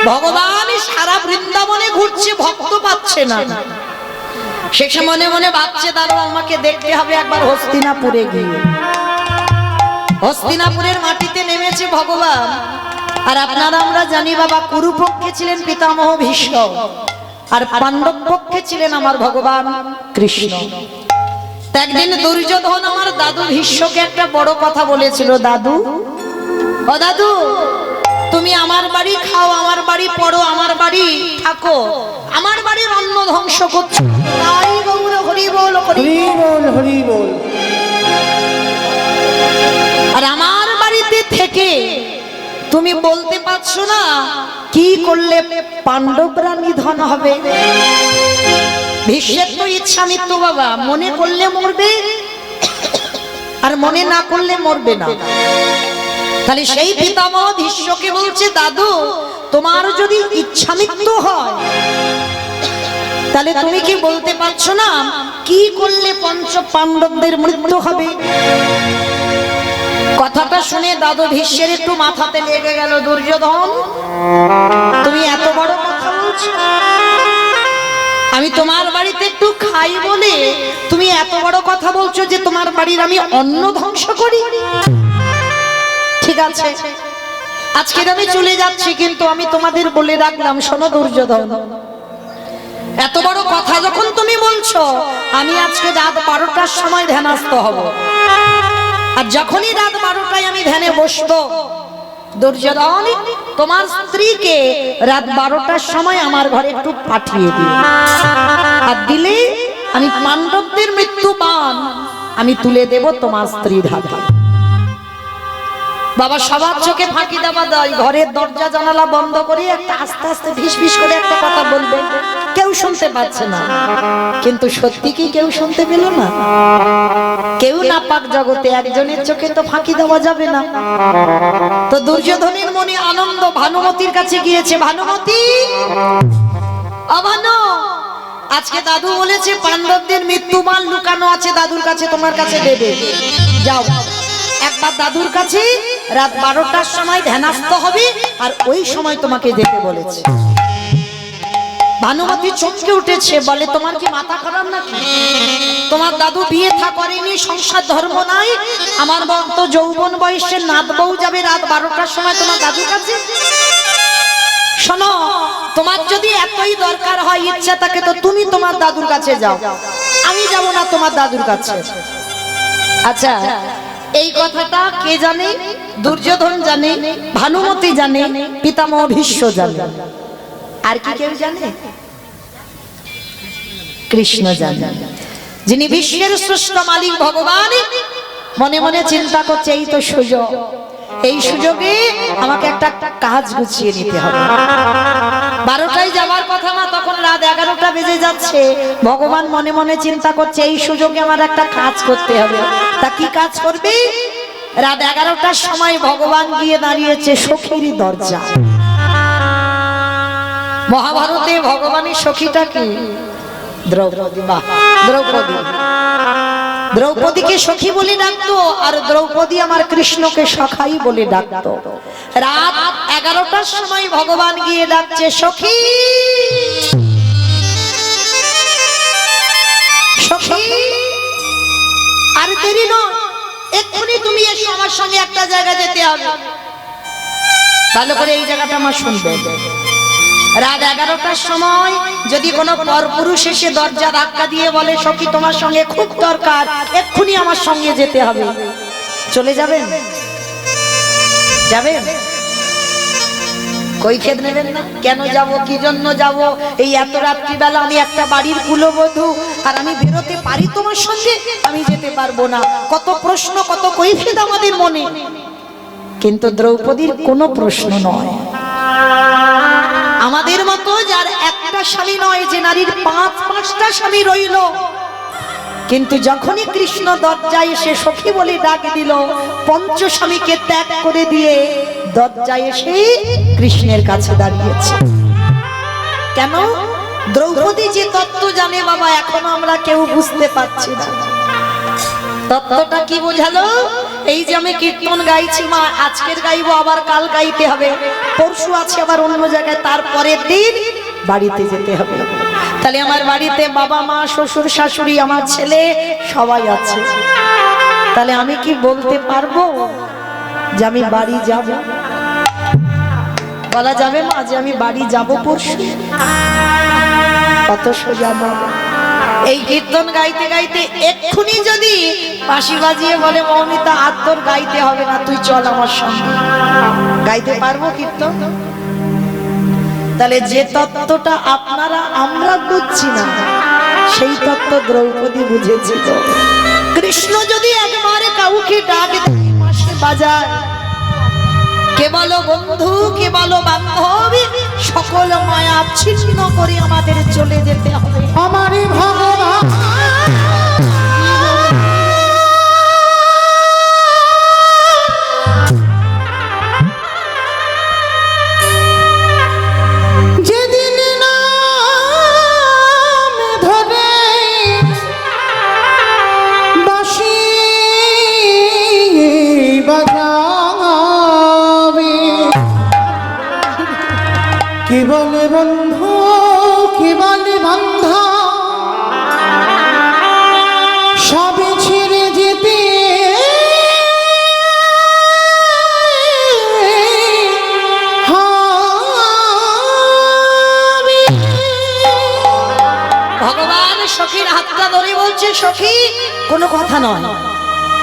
ভগবান সারা বৃন্দাবনে ঘুরছে, ভক্ত পাচ্ছে না। শেষে মনে মনে ভাবছে, দাঁড়ো আমাকে দেখতে হবে একবার হস্তিনাপুরে গিয়ে। হস্তিনাপুরের মাটিতে নেমেছে ভগবান। আর আপনারা আমরা জানি বাবা, কুরুপক্ষে ছিলেন পিতামহ ভীষ্ম, আর পাণ্ডব পক্ষে ছিলেন আমার ভগবান কৃষ্ণ। একদিন দুর্যোধন আমার দাদু ভীষ্মকে একটা বড় কথা বলেছিল, দাদু, ও দাদু, তুমি আমার বাড়ি খাও, আমার বাড়ি পড়ো, আমার বাড়ি থাকো, আমার বাড়ির অন্ন ধ্বংস করছো। তাই গৌর হরি বল, হরি বল, হরি বল। আর আমার বাড়িতে থেকে তুমি বলতে পারছো না কি করলে পাণ্ডবরা নিধন হবে। ভীষ্মের তো ইচ্ছা মৃত্যু বাবা, মনে করলে মরবে আর মনে না করলে মরবে না। তাহলে সেই পিতামহ ভীষ্মকে বলছে, দাদু, তোমার যদি ইচ্ছা মৃত্যু হয় তাহলে তুমি কি বলতে পারছো না কি করলে পঞ্চ পাণ্ডবদের মৃত্যু হবে। কথাটা শুনে দাদু ভীষ্মের একটু মাথাতে লেগে গেল, দুর্যোধন, তুমি এত বড় কথা বলছো, আমি তোমার বাড়িতে একটু খাই বলে তুমি এত বড় কথা বলছো যে তোমার বাড়ির আমি অন্ন ধ্বংস করি। ঠিক আছে, আজকে আমি চলে যাচ্ছি, কিন্তু আমি তোমাদের বলে রাখলাম, শোনো দুর্যোধন, এত বড় কথা যখন তুমি বলছো, আমি আজকে রাত 12টার সময় ধ্যানস্থ হব। আর যখনই রাত 12টায় আমি ধ্যানে বসবো, দুর্যোধন, তোমার স্ত্রীকে রাত 12টার সময় আমার ঘরে একটু পাঠিয়ে দিও। আর দিলে আমি পাণ্ডবদের মৃত্যু বান আমি তুলে দেব তোমার স্ত্রীর হাতে। বাবা সবার চোখে ফাঁকি দেওয়া দেয়, ঘরের দরজা জানালা বন্ধ করে একটা আস্তে আস্তে ফিস ফিস করে একটা কথা বলবে, কেউ শুনতে পাচ্ছে না। কিন্তু সত্যি কি কেউ শুনতে পেল না? কেউ না পাক জগতে, একজনের চোখে তো ফাঁকি দেওয়া যাবে না। তো দুর্যোধনের মনে আনন্দ, ভানুমতির কাছে গিয়েছে, ভানুমতি, অভানু, আজকে দাদু বলেছে পাণ্ডবদের মৃত্যুবান লুকানো আছে, দাদুর কাছে, তোমার কাছে দেবে, যাও একবার দাদুর কাছে রাত 12টার সময় ধ্যানস্থ হবে, আর ওই সময় তোমাকে যেতে বলেছে। ভানুমতি চমকে উঠেছে, বলে, তোমার কি মাথা খারাপ নাকি? তোমার দাদু বিয়ে থা করেনি, সংসার ধর্ম নাই, আমার তো যৌবন বয়সে নাত বউ যাবে রাত 12টার সময় তোমার দাদুর কাছে? শোনো, তোমার যদি এতই দরকার হয়, ইচ্ছা থাকে, তো তুমি তোমার দাদুর কাছে যাও, আমি যাব না তোমার দাদুর কাছে। আচ্ছা, এই কথাটা কে জানে? দুর্যোধন জানে, ভানুমতি জানে, পিতামহ ভীষ্ম জানে, আর কি কেউ জানে? কৃষ্ণ জানে, যিনি বিশ্বের শ্রেষ্ঠ মালিক ভগবান। মনে মনে চিন্তা করছে, এই তো সুযোগ, এই সুযোগে আমাকে একটা কাজ গুছিয়ে নিতে হবে। 12টায় যাওয়ার কথা না, তখন রাত 11টা বেজে যাচ্ছে। ভগবান মনে মনে চিন্তা করছে, এই সুযোগে আমার একটা কাজ করতে হবে। তা কি কাজ করবে? রাত 11টার সময় ভগবান গিয়ে দাঁড়িয়েছে সখীর দরজা। মহাভারতে ভগবানের সখীটা কি? দ্রৌপদী। বাহ, দ্রৌপদী। দ্রৌপদীকে সখী বলে ডাকতো, আর দ্রৌপদী আমার কৃষ্ণকে সখাই বলে ডাকতো। রাত 11টার সময় ভগবান গিয়ে ডাকছে, সখী, সখী, আর দেরি নয়, এক্ষুনি তুমি এসো, আমার সঙ্গে একটা জায়গা যেতে হবে। ভালো করে এই জায়গাটা আমার শুনবে। রাত 11টার সময় যদি কোনো পরপুরুষ এসে দরজা ধাক্কা দিয়ে বলে, সখী তোমার সঙ্গে খুব দরকার, এক্ষুনি আমার সঙ্গে যেতে হবে, চলে যাবেন? যাবেন? কৈফিয়ত নেবেন না? কেন যাব, কি জন্য যাব, এই এত রাত্রিবেলা আমি একটা বাড়ির কুলবধূ, আর আমি বেরোতে পারি তোমার সঙ্গে? আমি যেতে পারবো না। কত প্রশ্ন, কত কৈফিয়ত আমাদের মনে। কিন্তু দ্রৌপদীর কোনো প্রশ্ন নয়। আমাদের মতো যার একটা স্বামী নয়, যে নারীর 5-5টা স্বামী রইল, কিন্তু যখনই কৃষ্ণ দরজায় এসে সখী বলে ডাক দিল, পঞ্চ স্বামীকে ত্যাগ করে দিয়ে দরজায় এসে কৃষ্ণের কাছে দাঁড়িয়েছে। কেন? দ্রৌপদী যে তত্ত্ব জানে বাবা, এখনো আমরা কেউ বুঝতে পারছি না। তত্ত্বটা কি বোঝালো? এই যে আমি কীর্তন গাইছি মা, আজকের গাইবো, আবার কাল গাইতে হবে, পরশু আছে আবার অন্য জায়গায়, তারপরের দিন বাড়িতে যেতে হবে। তাহলে আমার বাড়িতে বাবা মা শ্বশুর শাশুড়ি আমার ছেলে সবাই আছে, তাহলে আমি কি বলতে পারবো যে আমি বাড়ি যাব? বলা যাবে মা যে আমি বাড়ি যাব পরশু? কত সোজা বাবা। এই কীর্তন গাইতে গাইতে এক্ষুনি যদি বাঁশি বাজিয়ে বলে মৌমিতা আর তোর গাইতে হবে না, তুই চল আমার সঙ্গে, গাইতে পারবো কীর্তন? তাহলে যে তত্ত্বটা আপনারা আমরা বুঝছি না, সেই তত্ত্ব দ্রৌপদী বুঝেছিল। কৃষ্ণ যদি একবারে কাউকে ডাকে পাশে বাজায়, কে বলো বন্ধু, কে বলো বান্ধব, সকল মায়া ছিন্ন করে আমাদের চলে যেতে হবে। আমারই ভগবান যেদিন নাম ধরে বাঁশি বাজাবে, কি বলে বন্ধু, কি বলে বান্ধব, সবে ছেড়ে যেতে হবে। ভগবান সখীর হাতটা ধরে বলছে, সখী কোনো কথা নয়,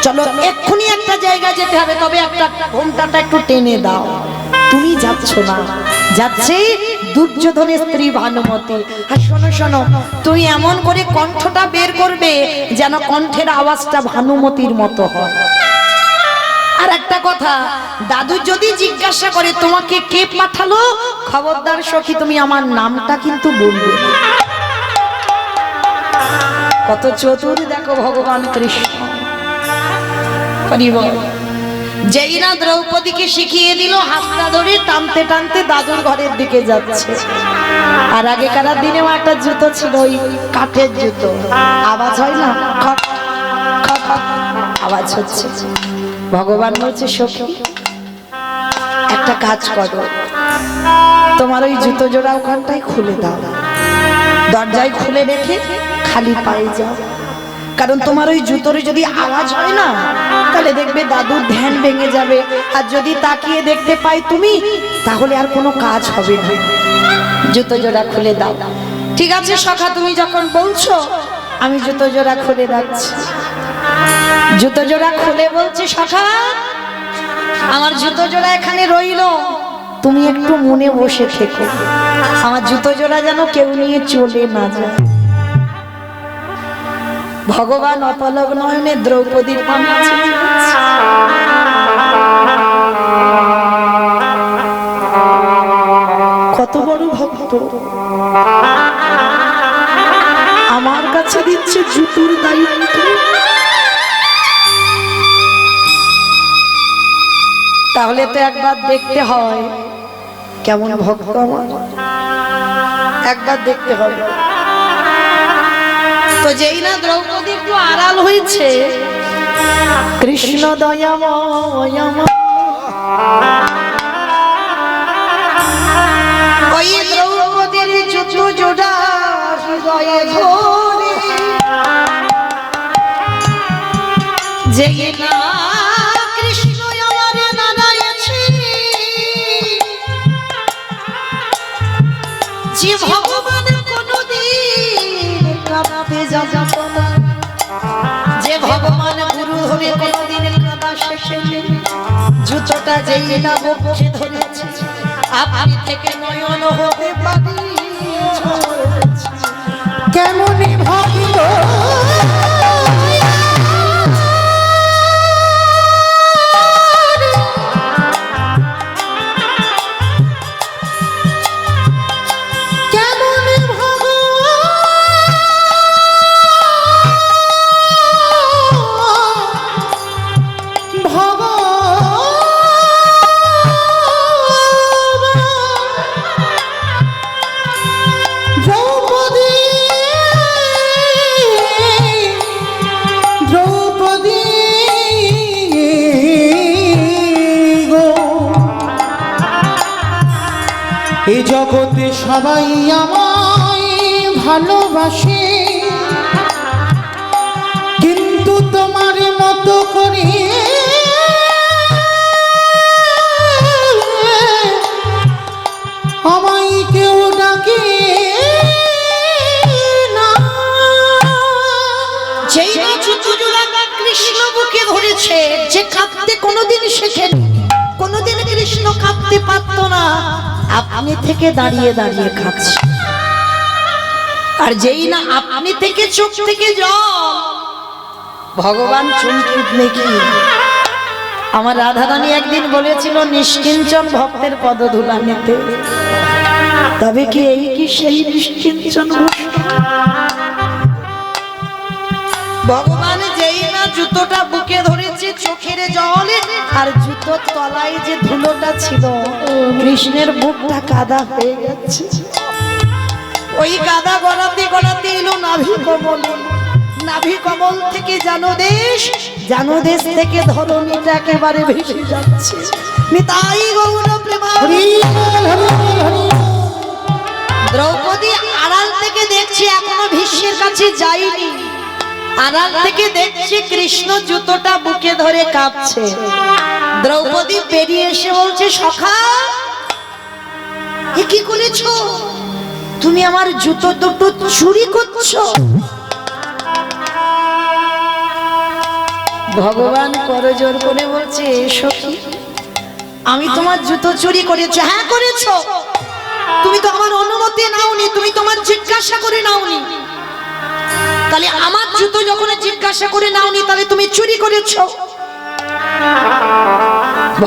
চলো এক্ষুনি একটা জায়গা যেতে হবে, তবে একটা ঘোমটাটা একটু টেনে দাও। তুমি যাচ্ছ না, যাচ্ছে দুর্যোধনের স্ত্রী ভানুমতি। আর শোনো শোনো, তুই এমন করে কণ্ঠটা বের করবে যেন কণ্ঠের আওয়াজটা ভানুমতির মতো হয়। আর একটা কথা, দাদু যদি জিজ্ঞাসা করে তোমাকে কে পাঠালো, খবরদার সখী তুমি আমার নামটা কিন্তু বলবে না। কত চতুর দেখো ভগবান কৃষ্ণ। যেই না দ্রৌপদীকে শিখিয়ে দিল, হাতটা ধরে টানতে টানতে দাদুর ঘরের দিকে যাচ্ছে। আর আগেকার দিনেও একটা জুতো ছিল, ওই কাঠের জুতো, আওয়াজ হয় না, খট খট আওয়াজ হচ্ছে। ভগবান বলছে, সখী একটা কাজ করো, তোমার ওই জুতো জোড়া ওখানটাই খুলে দাও, দরজায় খুলে রেখে খালি পায়ে যাও। কারণ তোমার ওই জুতোর যদি আওয়াজ হয় না, তাহলে দেখবে দাদুর ধ্যান ভেঙে যাবে, আর যদি তাকিয়ে দেখতে পাই তুমি, তাহলে আর কোনো কাজ হবে না। জুতো জোড়া খুলে দাও। ঠিক আছে সখা, তুমি যখন বলছো আমি জুতো জোড়া খুলে রাখছি। জুতো জোড়া খুলে বলছি, সখা আমার জুতো জোড়া এখানে রইল, তুমি একটু মনে বসে থেকো, আমার জুতো জোড়া যেন কেউ নিয়ে চলে না যায়। ভগবান অপলক নয়নে দ্রৌপদীর পানে কত বড় ভক্ত, আমার কাছে দিচ্ছে জুতোর দায়িত্ব। তাহলে তো একবার দেখতে হয় কেমন ভক্ত আমার, একবার দেখতে হবে। তো যেই না দ্রৌপদী একটু আড়াল হয়েছে, কৃষ্ণ দয়াময় ওই দ্রৌপদীর জুতো জোড়া হৃদয়ে ধরে, যেই না কৃষ্ণ আমার নানায়েছে, যে ভগবান কোনদিন কাঁদতে যাব না, যে ভগবান গুরু ধরে কোনদিন কাঁদা শেখেনি, জুতোটা যেই না বক্ষে ধরেছে, আপনি থেকে নয়ন হতে পারি কেমনই ভক্ত। জগতে সবাই আমায় ভালোবাসে, কিন্তু তোমার মতো করে আমায় কেউ ডাকে না। যেই না জুতুজোড়া কৃষ্ণ বুকে ধরেছে, যে কাঁদতে কোনোদিন শেখেনি, কোনোদিন কৃষ্ণ কাঁদতে পারত না, আপনি থেকে দাঁড়িয়ে দাঁড়িয়ে খাচ্ছে। আর যেই না আপনি থেকে চোখ থেকে জল, ভগবান চমকে উঠলে কি। আমার রাধারানী একদিন বলেছিল নিষ্কিঞ্চন ভক্তের পদধূলা নিতে, তবে কি এই কি সেই নিষ্কিঞ্চন ভগবান? যেই না জুতোটা বুকে ধরেছে, চোখের জলে, আর জুতোর তলায় যে ধুলোটা ছিল, কৃষ্ণের বুকটা কাদা হয়ে যাচ্ছে। ওই কাদা গড়াতে গড়াতে এলো নাভি কমলে, নাভি কমল থেকে জানদেশ, জানদেশ থেকে ধরণীটা একেবারে ভেসে যাচ্ছে। নিতাই গৌর প্রেমানন্দে। দ্রৌপদী আড়াল থেকে দেখছে, এখনো ভীষ্মের কাছে যায়নি, আড়াল থেকে দেখছে কৃষ্ণ জুতোটা বুকে ধরে কাঁপছে। দ্রৌপদী বেরিয়ে এসে বলছে, সখা এ কি করেছো? তুমি আমার জুতো দুটো চুরি করছো। ভগবান করজোর করে বলছে, সখী আমি তোমার জুতো চুরি করেছি। হ্যাঁ করেছো, তুমি তো আমার অনুমতি নাওনি, তুমি তোমার জিজ্ঞাসা করে নাওনি। তাহলে আমার জুতো যখন জিজ্ঞাসা করে নাওনি, তাহলে তুমি চুরি করেছো।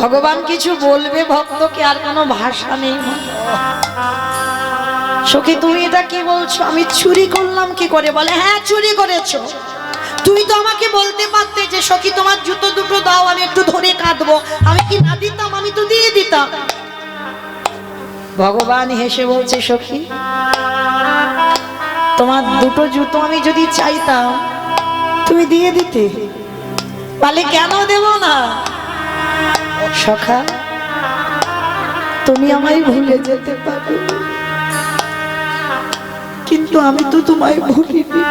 ভগবান কিছু বলবে ভক্তকে, আর কোনো ভাষা নেই। সখী তুমি এটা কি বলছো? আমি চুরি করলাম কি করে? বলে হ্যাঁ চুরি করেছো। তুমি তো আমাকে বলতে পারতে যে সখী তোমার জুতো দুটো দাও, আমি একটু ধরে কাঁদবো। আমি কি না দিতাম? আমি তো দিয়ে দিতাম। ভগবান হেসে বলছে, সখী তোমার দুটো জুতো আমি যদি চাইতাম তুমি দিয়ে দিতে, বলে কেন দেব না? সখা তুমি আমায় ভুলে যেতে পারো, কিন্তু আমি তো তোমায় ভুলিনি।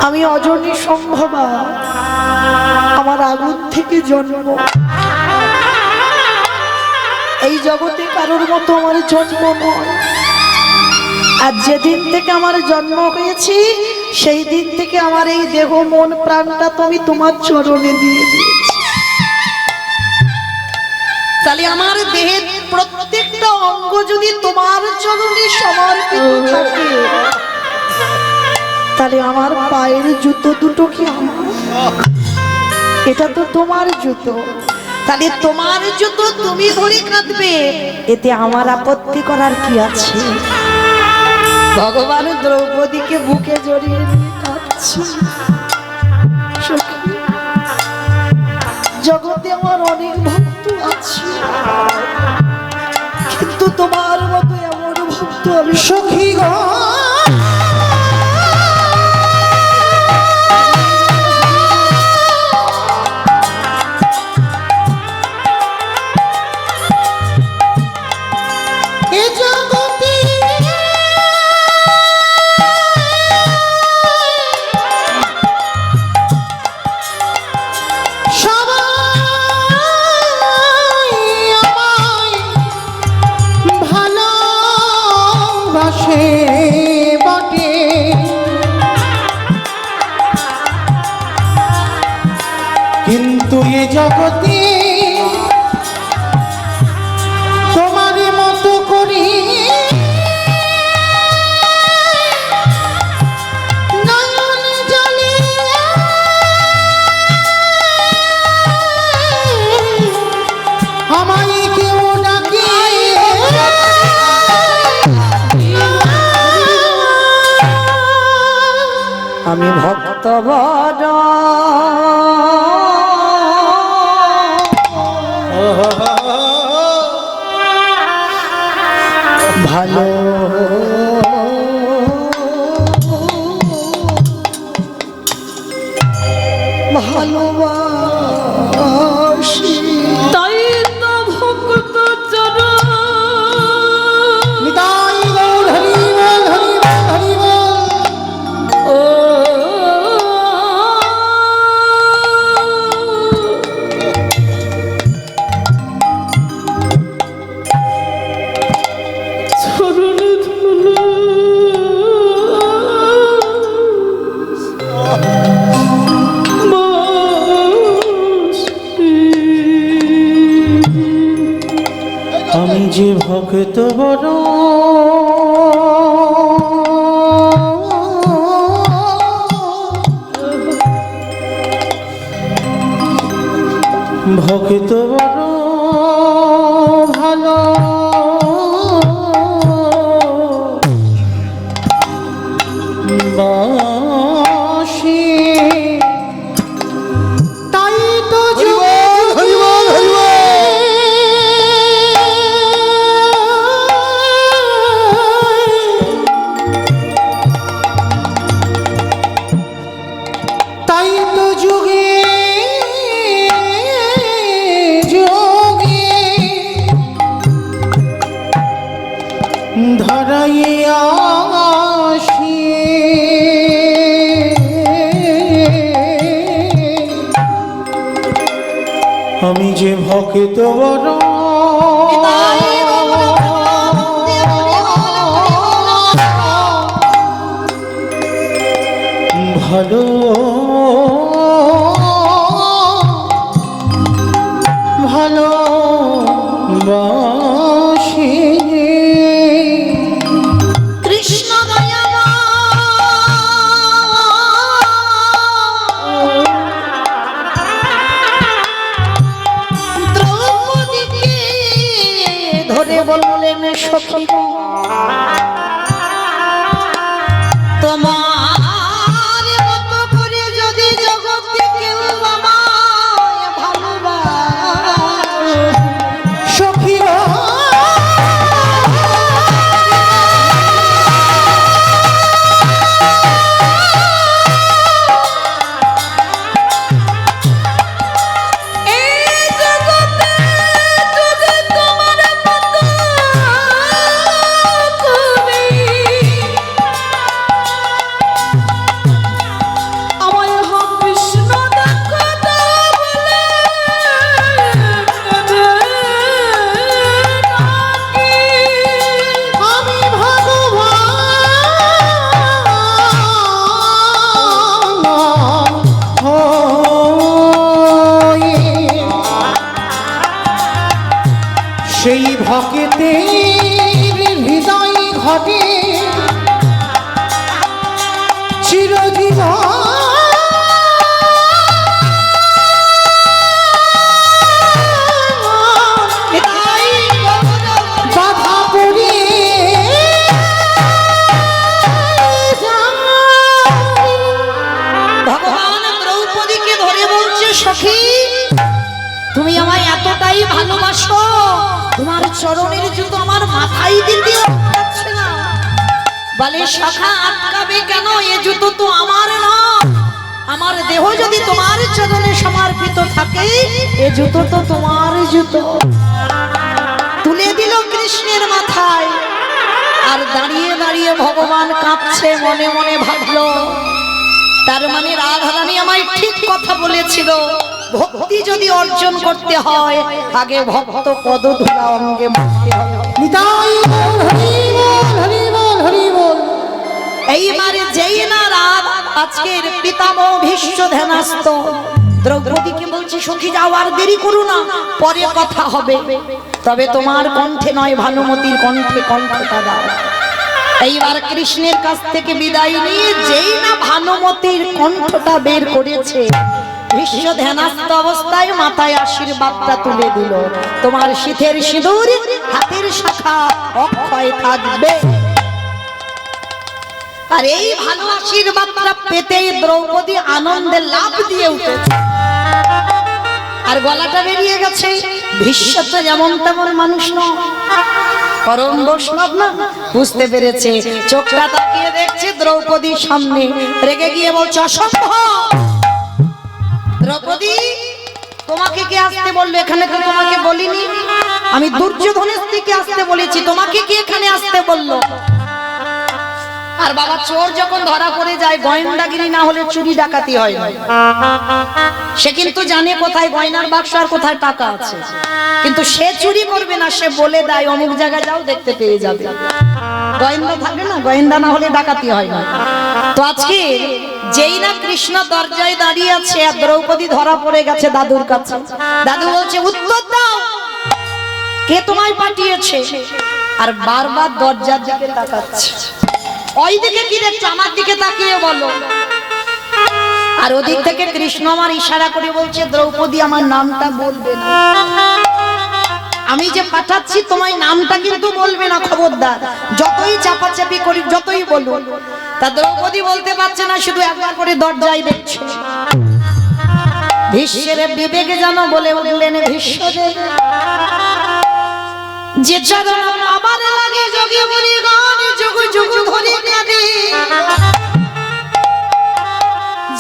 আমি অজনী সম্ভবা, আমার আগুন থেকে জন্ম। এই জগতে কারোর মতো আমার জন্ম নয়। আর যেদিন থেকে আমার জন্ম হয়েছি, সেই দিন থেকে আমার এই দেহ মন প্রাণটা তুমি তোমার চরণে দিয়ে দিয়েছি। তাহলে আমার দেহের প্রত্যেকটা অঙ্গ যদি তোমার চরণে সমর্পিত থাকে, তাহলে আমার পায়ের জুতো দুটো কি আমার? এটা তো তোমার জুতো। তাহলে তোমার জুতো তুমি ধরে কাঁদবে, এতে আমার আপত্তি করার কি আছে? ভগবান দ্রৌপদীকে বুকে জড়িয়ে নিয়ে কাঁদছে। জগতে আমার অনেক ভক্ত আছে, কিন্তু তোমার মতো এমন ভক্ত আমি সখী গো। কিন্তু এ জগতে তোমার মতো করি নয়ন জলে আমায় কেউ ডাকে। আমি ভক্ত বড় ভালো ভালোবাসি, তাই তো ভক্ত আমি যে ভক্ত বড় ভক্ত বড় ভালো বাসি তাই তো তাই তো যুগে যুগে ধরাইয়া আসি আমি যে ভক্ত বড় ভালো ভালো বাসি কৃষ্ণ দ্রৌপদীকে ধরে বললেন সখী গো, তোমার মতো করে যদি জগতে কেউ আমায় ভালোবাসে, সখী এই জগতে যদি তোমার মতো করে আমায় হোক কৃষ্ণ দেখো তো বলে কাঁদে নাকি। আমি ভগবান হয়ে সেই ভক্তের হৃদয় ঘটে চিরজীবন তাই বাধা পড়ে যায়। ভগবান দ্রৌপদীকে ধরে বলছে সখী, তুমি আমায় এতটাই ভালোবাসো, তোমার চরণের জুতো আমার মাথায় দিতে পারছে না। বলে সখা আটকাবে কেন, এ জুতো তো আমার না, আমার দেহ যদি তোমার চরণে সমর্পিত থাকে এ জুতো তো তোমার জুতো। তুলে দিল কৃষ্ণের মাথায়, আর দাঁড়িয়ে দাঁড়িয়ে ভগবান কাঁদছে, মনে মনে ভাবলো তার মানে রাধারানী আমায় ঠিক কথা বলেছিল, ভক্তি যদি অর্জন করতে হয় আগে ভক্ত পদধূলা অঙ্গে মাখতে হবে। নিতাই হরি বল হরি বল হরি বল। এইবারে যেই না রাত আজকের পিতামহ ভীষ্ম ধ্যানস্থ দ্রৌপদীকে বলছে সখী যাও, আর দেরি করো না, পরে কথা হবে, তবে তোমার কণ্ঠে নয় ভানুমতির কণ্ঠে কণ্ঠটা দাও। এইবার কৃষ্ণের কাছ থেকে বিদায় নিয়ে যেই না ভানুমতির কণ্ঠটা বের করেছে, ভীষ্ম ধ্যানস্থ অবস্থায় মাথায় আশীর্বাদটা তুলে দিল, তোমার শীতের সিঁদুর হাতের শাখা অক্ষয় থাকবে। আর এই ভালো আশীর্বাদটা পেতেই দ্রৌপদী আনন্দে লাফ দিয়ে উঠেছে, আর গলাটা বেরিয়ে গেছে। ভীষ্ম তো যেমন তেমন মানুষ নয়, পরম বৈষ্ণব না, বুঝতে পেরেছে, চোখটা তাকিয়ে দেখছে দ্রৌপদীর সামনে, রেগে গিয়ে বলছে অসম্ভব, দ্রৌপদী তোমাকে কে আসতে বললো, এখানে তো তোমাকে বলিনি, আমি দুর্যোধনের স্ত্রীকে আসতে বলেছি, তোমাকে কে এখানে আসতে বললো? আর বাবা চোর যখন ধরা পড়ে যায় গোয়েন্দাগিরি না হলে চুরি ডাকাতি হয় না, সে কিন্তু জানে কোথায় গয়নার বাক্স আর কোথায় টাকা আছে, কিন্তু সে চুরি করবে না, সে বলে দেয় অমুক জায়গায় যাও দেখতে পেয়ে যাবে। গোয়েন্দা থাকে না, গোয়েন্দা না হলে ডাকাতি হয় না। তো আজকে যেই না কৃষ্ণ দরজায় দাঁড়িয়ে আছে আর দ্রৌপদী ধরা পড়ে গেছে দাদুর কাছে, দাদু বলছে উত্তর দাও, কে তোমায় পাঠিয়েছে? আর বারবার দরজার দিকে তাকাচ্ছে। ওই দিকে কি দেখছো? আমার দিকে তাকিয়ে বলো। আর ওদিক থেকে কৃষ্ণ আমার ইশারা করে বলছে, দ্রৌপদী আমার নামটা বলবে না, আমি যে পাঠাচ্ছি তোমায় নামটা কিন্তু বলবে না, খবরদার। যতই চাপাচাপি করি, যতই বলো। তা দ্রৌপদী বলতে পারছে না, শুধু একবার করে দরজায় দেখছে। ভীষ্মের বিবেকে জানো বলে উঠলেন, ভীষ্মদেব যে চরণ আমার লাগে যোগী মুনিগণ যুগ যুগ ধরে কাঁদে,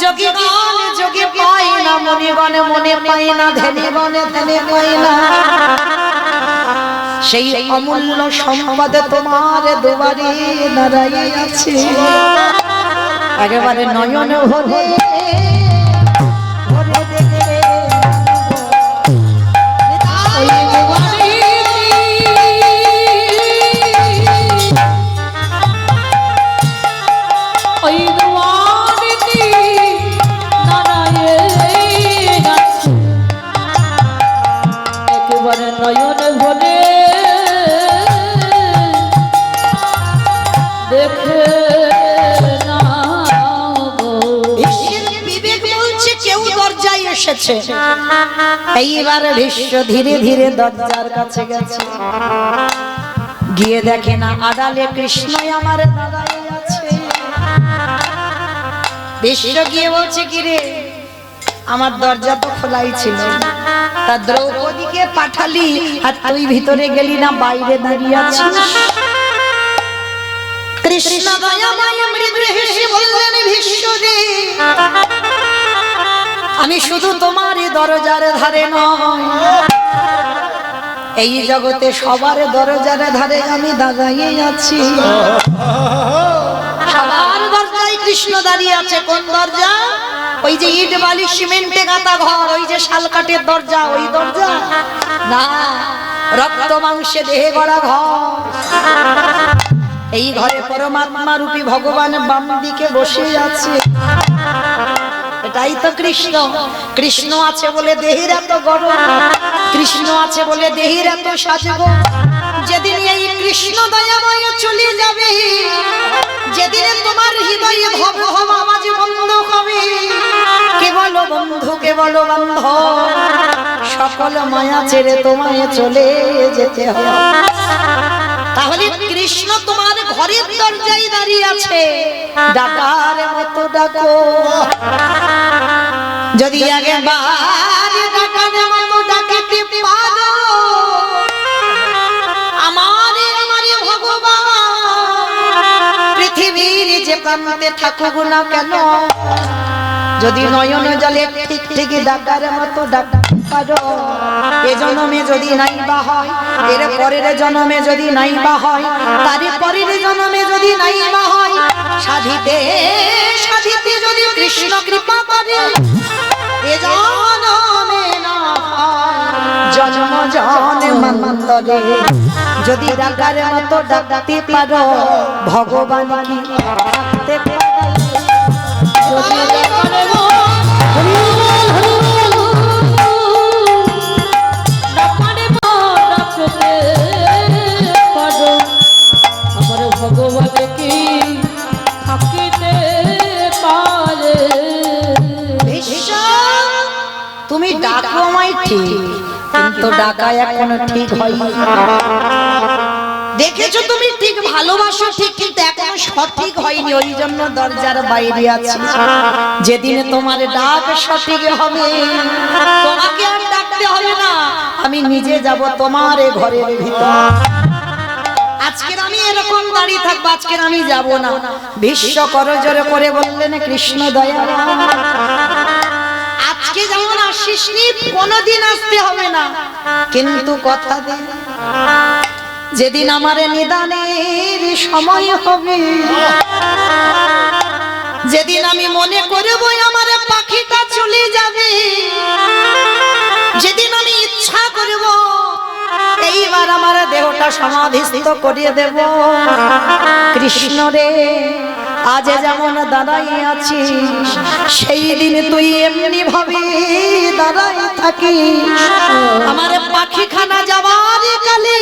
যোগীগণ যোগে পায় না, মুনিগণে মনে পায় না, ধ্যানীগণে ধ্যানে পায় না। সেই অমূল্য সম্পদ তোমার দুয়ারে দাঁড়াইয়া আছে, একেবারে নয়ন ভরে ভরে দেখে নয়ন ভরে দেখে বিবেক বলছে কেউ দরজায় এসেছে। এইবার ভীষ্ম ধীরে ধীরে দরজার কাছে গেছে, গিয়ে দেখে না আড়ালে কৃষ্ণই আমার দাঁড়ায় আছে। ভীষ্ম গিয়ে বলছে, কি রে, আমার দরজা তো খোলাই ছিল, তা দ্রৌপদীকে পাঠালি আর তুই ভিতরে গেলি না, বাইরে দাঁড়িয়ে আছিস। কৃষ্ণ দয়াময় মৃদু হেসে বললেন, ভীষ্মদেব আমি শুধু তোমারই দরজার ধারে নয়, এই জগতে সবার দরজার ধারে আমি দাঁড়িয়ে আছি। সবার দরজায় কৃষ্ণ দাঁড়িয়ে আছে। কোন দরজা? ওই যে ইট বালি সিমেন্টে গাঁথা ঘর, ওই যে শালকাঠের দরজা, ওই দরজা না, রক্ত মাংসে দেহে গড়া ঘর। এই ঘরে পরমাত্মা রূপী ভগবান বাম দিকে বসে আছে। এটাই তো কৃষ্ণ। কৃষ্ণ আছে বলে দেহের এত গরম, কৃষ্ণ আছে বলে দেহের এত সাজগো। যেদিন এই কৃষ্ণ দয়াময় চলে যাবে, যেদিনে তোমার হৃদয়ে ভব ভব আওয়াজ বন্ধ হবে, কেবল বন্ধু কেবল বান্ধব, সকল মায়া ছেড়ে তোমায় চলে যেতে হবে। তাহলে কৃষ্ণ তোমার ঘরের দরজায় দাঁড়িয়ে আছে, ডাকার মতো ডাকো। যদি একবার ডাকার মতো ডাকিতে পারো, আমারে আমারে ভগবান পৃথিবীর যে প্রান্তে থাকুক না কেন, যদি নয়ন জলে ঠিক ঠিক ডাকার মতো ডাকতে পারো, এ জন্মে যদি নাই বা হয়, এর পরের জন্মে যদি নাই বা হয়, তার পরের জন্মে যদি নাই বা হয়, সাধিতে সাধিতে যদি কৃষ্ণ কৃপা করে, এ জন্মে না হয়, জন্ম জন্মান্তরে যদি ডাকার মতো ডাকতে পারো, ভগবান কি ডাকতে পারে? যদি ভগবান কি থাকিতে পারে? তুমি ডাকো আমায় ঠিক, কিন্তু ডাকা এখনো ঠিক হয়নি। দেখেছো তুমি ঠিক ভালোবাসো ঠিক, কিন্তু এখনো সঠিক হয়নি, ওই জন্য দরজার বাইরে আছি। যেদিনে তোমার ডাক সঠিক হবে, তোমাকে আর ডাকতে হবে না, আমি নিজে যাব তোমার ঘরের ভিতর। আজকের আমি এরকম দাঁড়িয়ে থাকবো, আজকের আমি যাব না। ভীষ্ম করজোড়ে করে বললেন, কৃষ্ণ দয়া আজকে যেমন আসিস নি, কোনদিন আসতে হবে না, কিন্তু কথা দে যেদিন আমার নিদানের সময় হবে, যেদিন আমি মনে করব আমার পাখিটা চলে যাবে, যেদিন আমি ইচ্ছা করব এইবার আমার দেহটা সমাধিস্থ করিয়ে দেব, কৃষ্ণ রে আজ যেমন দাঁড়াই আছি সেই দিন তুই এমনি ভাবে দাঁড়াই থাকি আমার পাখিখানা যাবার কালে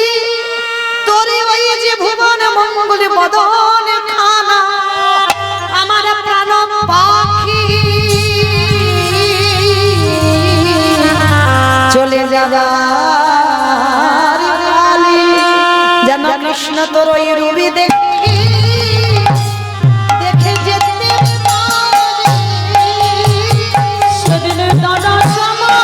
তোরে ওই যে ভুবন মঙ্গল বদন খানা আমার প্রাণ পাখি চলে যাবার কালে যেন কৃষ্ণ তোর ওই রূপে দেখি দেখে যেতে পারি সেদিন দাদা সমা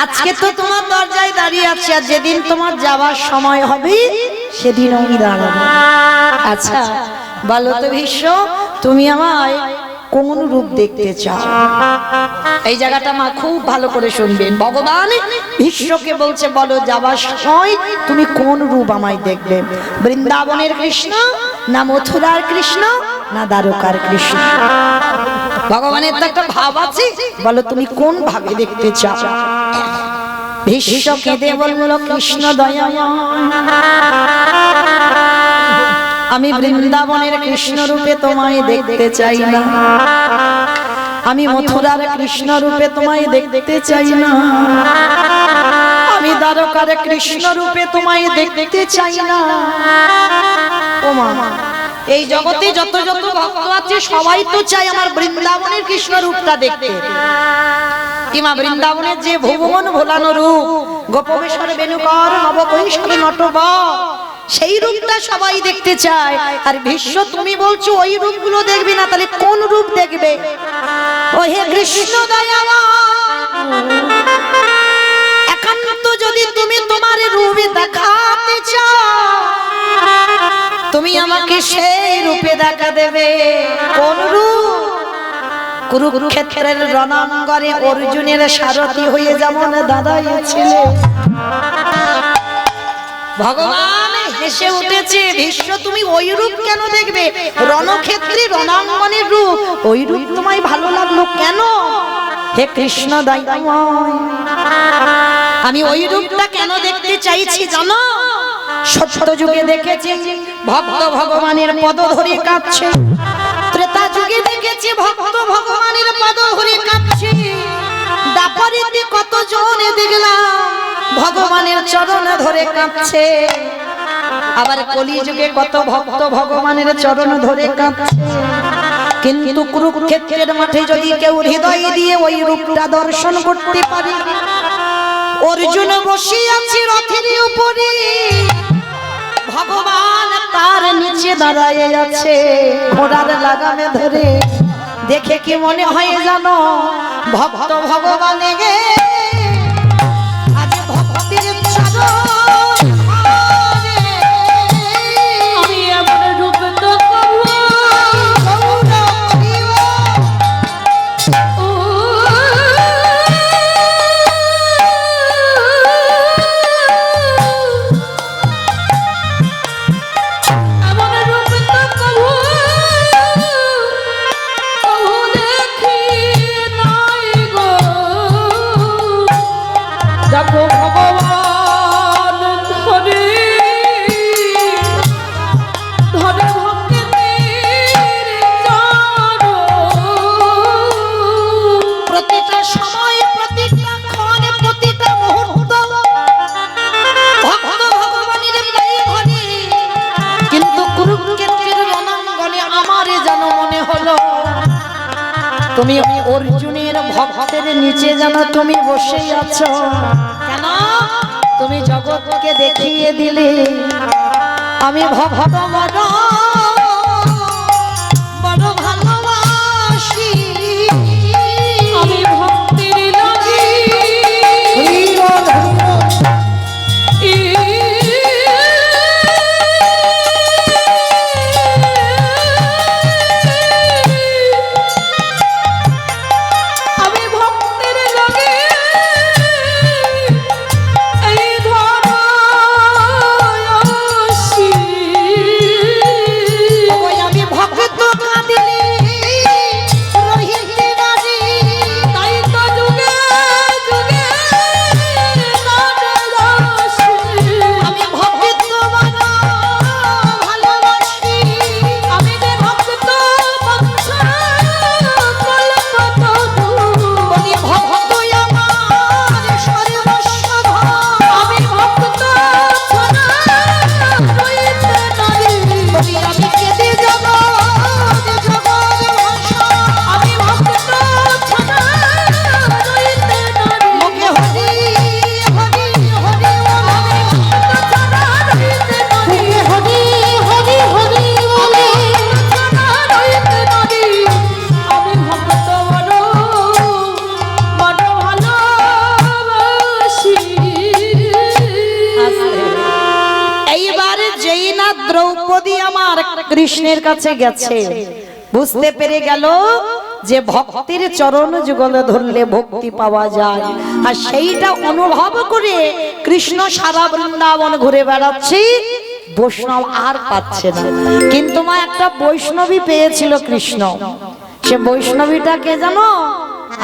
আজকে তো তোমার দরজায় দাঁড়িয়ে আছি আর যেদিন তোমার যাওয়ার সময় হবে সেদিন আমি দাঁড়াবো আচ্ছা বলো তো ভীষ্ম তুমি আমায় কোন রূপ দেখতে চাও এই জায়গাটা মা খুব ভালো করে শুনবেন ভগবান ভীষ্মকে বলছে বলো যাওয়ার সময় তুমি কোন রূপ আমায় দেখবে বৃন্দাবনের কৃষ্ণ না মথুরার কৃষ্ণ না দ্বারকার কৃষ্ণ ভগবানের তো একটা ভাব আছে বলো তুমি কোন ভাবে দেখতে চাও ভীষ্ম কেঁদে বলল কৃষ্ণ দয়াময় আমি বৃন্দাবনের কৃষ্ণ রূপে তোমায় দেখতে চাই না আমি মথুরার কৃষ্ণ রূপে তোমায় দেখতে চাই না আমি দ্বারকার কৃষ্ণ রূপে তোমায় দেখতে চাই না ও মা এই জগতে যত যত ভক্ত আছে সবাই তো চায় আমার বৃন্দাবনের কৃষ্ণ রূপটা দেখতে কিমা বৃন্দাবনের যে ভুবন ভোলানো রূপ গোপবেশ্বর বেণুকর নবকৈশোর নটব সেই রূপটা সবাই দেখতে চায় আর ভীষ্ম তুমি বলছো ওই রূপগুলো দেখবে না তাহলে কোন রূপ দেখবে ও হে কৃষ্ণ দয়াময় একান্ত যদি তুমি তোমার রূপে দেখাতে চাও তুমি আমাকে সেই রূপে দেখা দেবে কোন রূপ কুরুক্ষেত্রের রণাঙ্গনে অর্জুনের সারথি হয়ে যেমন দাঁড়াইছিলে ভগবান হেসে উঠেছে ভীষ্ম তুমি ওই রূপ কেন দেখবে রণক্ষেত্রে রণাঙ্গনের রূপ ওই রূপ তোমায় ভালো লাগলো কেন হে কৃষ্ণ দয়াময় আমি ওই রূপটা কেন দেখতে চাইছি জানো সত্য যুগে দেখেছি ভক্ত ভগবানের পদ ধরে কাঁদছে ত্রেতা যুগে দেখেছি ভক্ত ভগবানের পদ ধরে কাঁদছে দাপরিতে কত জনে দেখলাম ভগবানের চরণ ধরে কাঁদছে আবার কলি যুগে কত ভক্ত ভগবানের চরণ ধরে কাঁদছে কিন্তু কুরুক্ষেত্রের মাঠে যদি কেউ হৃদয় দিয়ে ওই রূপটা দর্শন করতে পারে অর্জুন বসে আছে রথের উপরে ভগবান তার নিচে দাঁড়ায় আছে ঘোড়ার লাগামে ধরে দেখে কি মনে হয় জানো ভক্ত ভগবানে গে আজ ভক্তির আমি এমন রূপ তো তুমি অর্জুনের ভক্তের নিচে যেন তুমি বসেই আছো। কেন? তুমি জগৎকে দেখিয়ে দিলে আমি ভক্ত বড় বড় ভালোবাসি। আমি ভক্তির লাগি আমি ভক্তির লাগি এই ধরায়াসি। ওই আমি ভক্ত কাঁদিলে রহিতে নারী। তাই তো যুগে যুগে নাট্যদাসী। আমি ভক্ত বড় ভালোবাসি। আমি যে ভক্ত বৎসা কলকাতা বলি ভক্ত আমার সর্বস্ব ধন। আমি ভক্ত ছাড়া রইতে নারী। বলি আমি কেঁদে যাব জগৎ ভাষা। আমি ভক্ত ছাড়া রইতে নারী। মুখে হরি হরি হরি বলে। ছাড়া রইতে নারী। হরি হরি হরি বলে। ছাড়া রইতে নারী। আমি ভক্ত বড় বড় ভালোবাসি। এইবার যেই না দ্রৌপদী আমার কৃষ্ণের কাছে গেছে, বুঝতে পেরে গেল যে ভক্তির চরণ যুগলে ধরলে ভক্তি পাওয়া যায়। আর সেইটা অনুভব করে কৃষ্ণ সারা বৃন্দাবন ঘুরে বেড়াচ্ছে, বৈষ্ণব আর পাচ্ছে না। কিন্তু মা একটা বৈষ্ণবী পেয়েছিল কৃষ্ণ। সে বৈষ্ণবীটাকে জানো?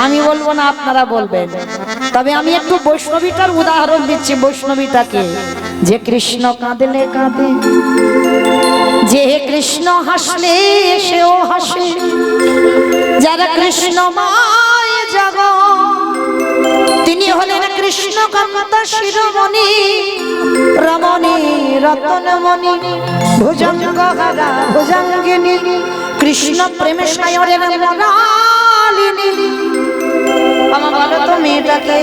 আমি বলবো না, আপনারা বলবেন। তবে আমি একটু বৈষ্ণবীটার উদাহরণ দিচ্ছি। বৈষ্ণবীটাকে যে কৃষ্ণ কাঁদলে কাঁদে, যে কৃষ্ণ হাসলে সেও হাসে, যারা কৃষ্ণ মায় জগ তিনি হলেন কৃষ্ণকান্ত শিরোমণি, রমণী রতনমণি, ভুজঙ্গহারা ভুজঙ্গিনী, কৃষ্ণ প্রেমে সায়রের মনালিনী। আমার বলো তো মেয়েটাকে।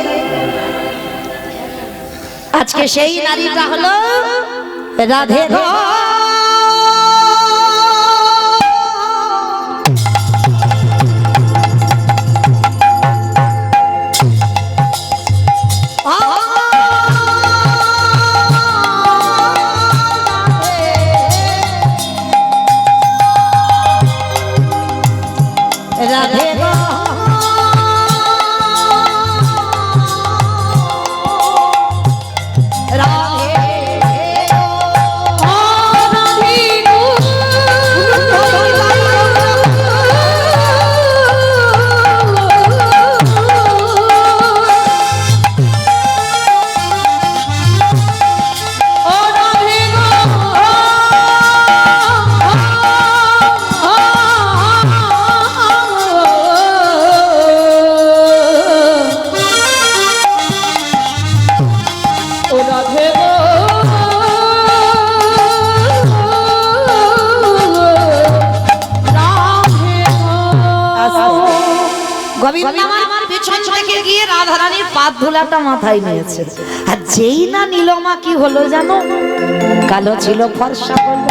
আজকে সেই নারীটা হলো রাধে গো। রাধে গো গোবিন্দ আমার পিছন থেকে গিয়ে রাধারানীর পাদ ধুলাটা মাথায় নিয়েছে। আর যেই না নীলমা কি হলো জানো? কালো ছিল ফর্সা হলো,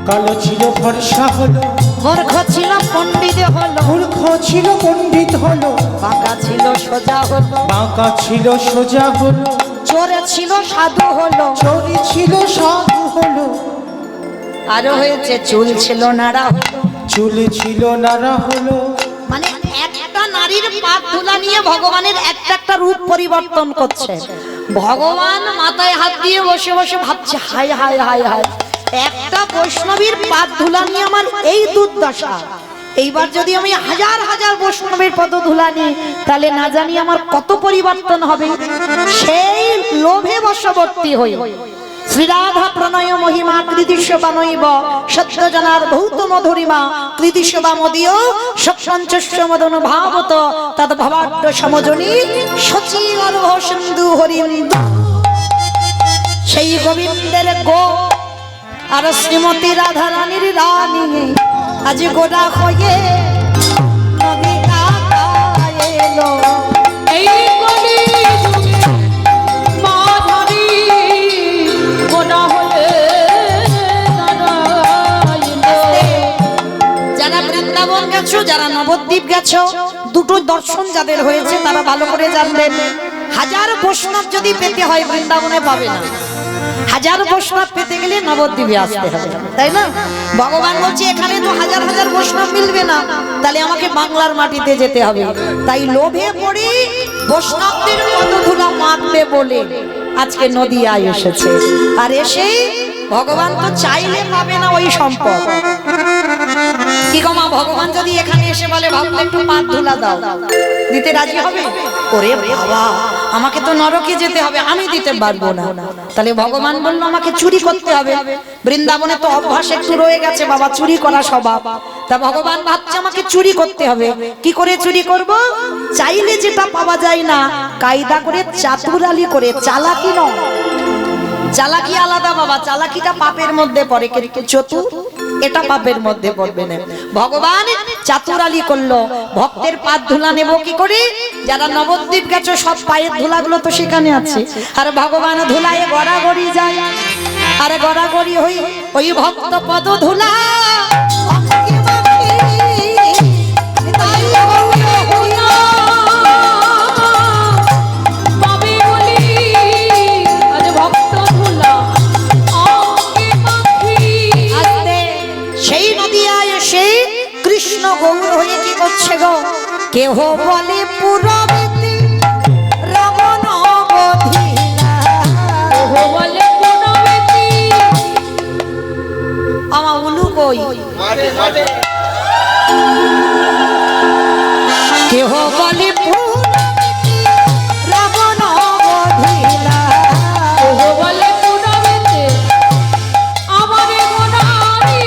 কালো ছিল ফর্সা হলো, মূর্খ ছিল পণ্ডিত হলো, মূর্খ ছিল পণ্ডিত হলো, বাঁকা ছিল সোজা হলো, বাঁকা ছিল সোজা হলো, চোরে ছিল সাধু হলো, চোরি ছিল সাধু হলো, আরো হয়েছে চুল ছিল নাড়া হলো। চুল ছিল নাড়া হলো। মানে একটা নারীর পাদ ধুলা নিয়ে ভগবানের একটা একটা রূপ পরিবর্তন করছে। ভগবান মাথায় হাত দিয়ে বসে বসে ভাবছে, হায় হায় হায় হায়, একটা বৈষ্ণবীর পাদ ধুলা নিয়ে আমার এই দুর্দশা। এইবার যদি আমি হাজার হাজার বৈষ্ণবের পদ ধুলা নিই, তাহলে না জানি আমার কত পরিবর্তন হবে। সেই লোভে বশবর্তী হই। শ্রীরাধা প্রণয় মহিমা কৃতিশোভা নৈব সত্য জানার ভৌত মধুরিমা কৃতিশোভা মদীয় সপঞ্চস্য মদন ভাবত তদ ভবাড্ড সমজনী সচি গর্ভ সিন্ধু হরিন্দু। সেই গোবিন্দের গো আর শ্রীমতী রাধা রানীর রানী আজ গোড়া হয়ে নদী বৃন্দাবন গেছো, যারা নবদ্বীপ গেছো, দুটো দর্শন যাদের হয়েছে তারা ভালো করে জানবেন, হাজার বৈষ্ণব যদি পেতে হয় বৃন্দাবনে পাবে না, হাজার বৈষ্ণব পেতে গেলে নবদ্বীপে আসতে হবে, তাই না? ভগবান বলছে এখানে তো হাজার হাজার বৈষ্ণব মিলবে না, তাহলে আমাকে বাংলার মাটিতে যেতে হবে। তাই লোভে পড়ে বৈষ্ণবদের পদধূলা মাখবে বলে আজকে নদিয়ায় এসেছে। আর এসে ভগবান তো চাইলে পাবে না ওই সম্পদ। কি গো মা, ভগবান যদি এখানে এসে বলে ভাবলে একটু পাত ধুলা দাও, দিতে রাজি হবে? ওরে বাবা, আমাকে তো নরকে যেতে হবে, আমি দিতে পারবো না। তাহলে ভগবান বললো আমাকে চুরি করতে হবে। বৃন্দাবনে তো অভ্যাস একটু রয়ে গেছে বাবা, চুরি করা স্বভাব। তা ভগবান ভাবছে আমাকে চুরি করতে হবে। কি করে চুরি করব? চাইলে যেটা পাওয়া যায় না, কায়দা করে চাতুরালি করে, চালাকি নয়, চালাকি আলাদা বাবা, চালাকিটা পাপের মধ্যে পড়ে, কিন্তু চতুর এটা পাপের মধ্যে পড়বে না। ভগবান চাতুরালি করলো, ভক্তের পাদ ধুলা নেব কি করে? যারা নবদ্বীপ গেছো সব পায়ের ধুলাগুলো তো সেখানে আছে, আর ভগবান ধুলায় গড়াগড়ি যায়, আর গড়াগড়ি হই ওই ভক্ত পদ ধুলা কৃষ্ণ গৌর হয়ে কি করছে গো? কেহ বলে পুরবতী রমণ বধিলা, কেহ বলে পুরবতী, আমার উলু কই? কেহ বলে পুরবতী রমণ বধিলা, কেহ বলে পুরবতী আমারে গোনারি,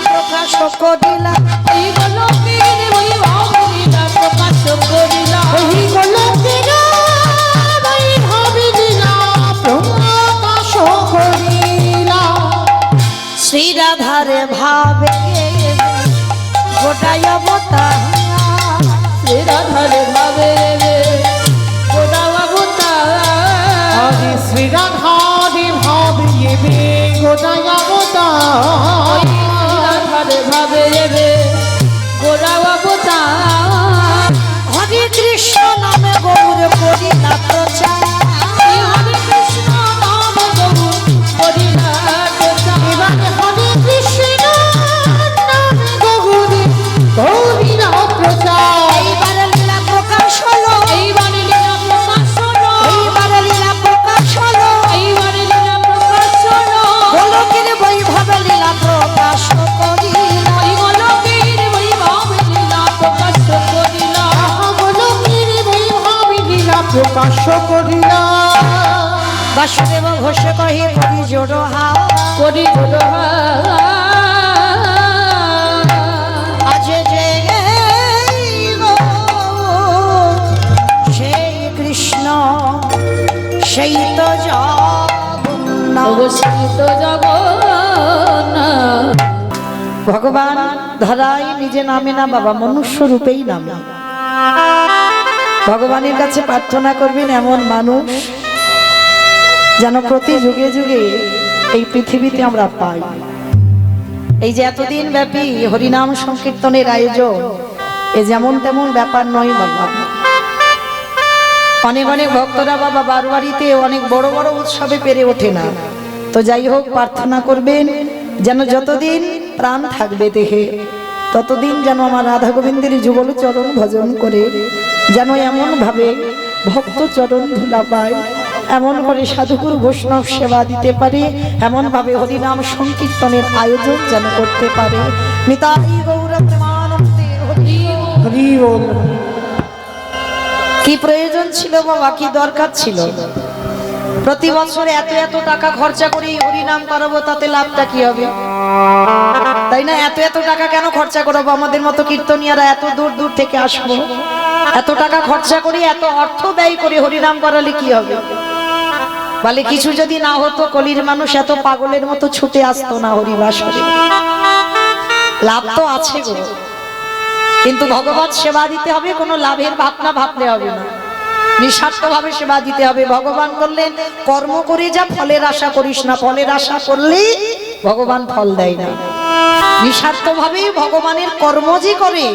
প্রকাশ করিলা, এই গোলকের বৈভব লীলা প্রকাশ করিলা, এই গোলকের বৈভব লীলা প্রকাশ করিলা। শ্রী রাধার ভাবে গোটায় অবতার, শ্রী রাধার ভাবে গোটায় অবতার, শ্রী রাধার ভাবে গোটায় অবতার, ভাবে যাবে গোরা অবতার। হরে কৃষ্ণ নামে গৌর করি না প্রচার, হরে কৃষ্ণ নামে গৌর করি না প্রচার, হরে কৃষ্ণ নামে গৌর করি না প্রচার। এইবার লীলা প্রকাশ হলো, এইবার লীলা প্রকাশ হলো, এইবার লীলা প্রকাশ হলো, এইবার লীলা প্রকাশ হলো, গোলকের বৈভব লীলা প্রকাশ প্রকাশ করিলা। বাসুদেব ঘোষ কহি করি জোড়হা, করি জোড়হা আজ যে সেই কৃষ্ণ সেই তো জগন্নাথ, সেই তো জগন্নাথ। ভগবান ধরাই নিজে নামে না বাবা, মনুষ্য রূপেই নামে। ভগবানের কাছে প্রার্থনা করবেন এমন মানুষ যেন প্রতি যুগে যুগে এই পৃথিবীতে আমরা পাই। এই যে এতদিন ব্যাপী হরিনাম সংকীর্তনের আয়োজন, এ যেমন তেমন ব্যাপার নয় বাবা। অনেক অনেক ভক্তরা বাবা বারবাড়িতে অনেক বড় বড় উৎসবে পেরে ওঠে না। তো যাই হোক, প্রার্থনা করবেন যেন যতদিন প্রাণ থাকবে দেহে ততদিন যেন আমার রাধা গোবিন্দের যুগল চরণ ভজন করে যেন এমন ভাবে ভক্ত চরণ ধুলা পায় এমন করে সাধুগুরু বৈষ্ণব সেবা দিতে পারে, এমন ভাবে হরিনাম সংকীর্তনের আয়োজন যেন করতে পারে। নিতাই গৌর প্রেমানন্দে হরি হরি বল। কি প্রয়োজন ছিল বাবা, কি দরকার ছিল? প্রতি বছর এত এত টাকা খরচা করে হরিনাম করাবো, তাতে লাভটা কি হবে? তাই না? এত এত টাকা কেন খরচা করাবো? আমাদের মতো কীর্তনিয়ারা এত দূর দূর থেকে আসবো, এত টাকা খরচা করি, এত অর্থ ব্যয় করে হরিনাম করালে কি হবে? বলে কিছু যদি না হতো, কলির মানুষ এত পাগলের মতো ছুটে আসতো না হরিবাসরে। লাভ তো আছে গো, কিন্তু ভগবত সেবা দিতে হবে, কোনো লাভের ভাবনা ভাবলে হবে না, নিঃস্বার্থ ভাবে সেবা দিতে হবে। ভগবান বললেন কর্ম করে যা, ফলের আশা করিস না, ফলের আশা করলে ভগবান ফল দেয় না। নিঃস্বার্থ ভাবে ভগবানের কর্ম যে করে।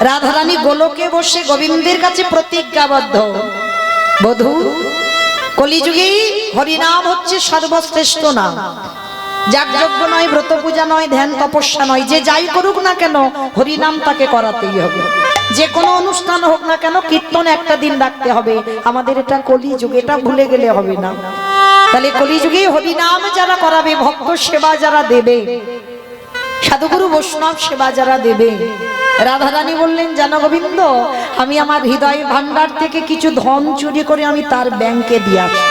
রাধারানী গোলকে বসে গোবিন্দের কাছে প্রতিজ্ঞাবদ্ধ, বধূ কলিযুগে হরিনাম হচ্ছে সর্বশ্রেষ্ঠ নাম। যাগযজ্ঞ নয়, ব্রত পূজা নয়, ধ্যান তপস্যা নয়, যে যাই করুক না কেন হরিনাম তাকে করাতেই হবে। যে কোনো অনুষ্ঠান হোক না কেন কীর্তন একটা দিন রাখতে হবে। আমাদের এটা কলিযুগ, এটা ভুলে গেলে হবে না। তাহলে কলিযুগে হরিনাম যারা করাবে, ভক্ত সেবা যারা দেবে, সাধুগুরু বৈষ্ণব সেবা যারা দেবে, রাধারানী বললেন জানো গোবিন্দ, আমি আমার হৃদয় ভান্ডার থেকে কিছু ধন চুরি করে আমি তার ব্যাংকে দিয়ে আসি।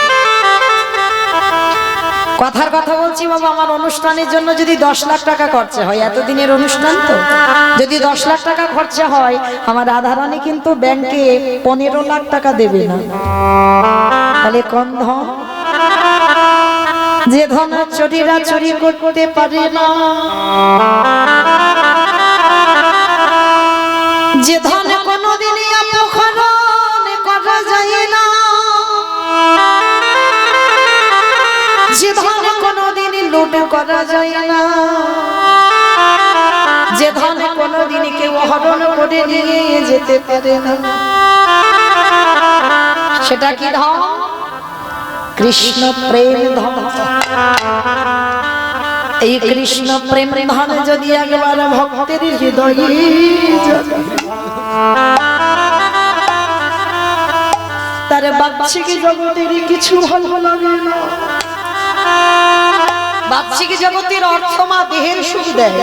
কথার কথা বলছি বাবা, আমার অনুষ্ঠানের জন্য যদি 10 লাখ টাকা খরচা হয়, এতদিনের অনুষ্ঠান তো, যদি 10 লাখ টাকা খরচা হয়, আমার রাধারানী কিন্তু ব্যাংকে 15 লাখ টাকা দেবে না। তাহলে কোন ধন? যে ধন চোরেরা চুরি করতে পারে না, যে ধন কোনদিনই অপহরণ করা যায় না, যে ধন কোনদিনই লুট করা যায় না, যে ধন কোনদিনই কেউ হরণ করে নিয়ে যেতে পারে না, সেটা কি ধন? কৃষ্ণ প্রেম ধন। এই কৃষ্ণ প্রেম ধন যদি একবার ভক্তের হৃদয়ে যাবে, তার বাহ্যিক জগতের কিছু ভালো লাগে না। বাহ্যিক জগতের অর্থ মা দেহের সুখ দেয়,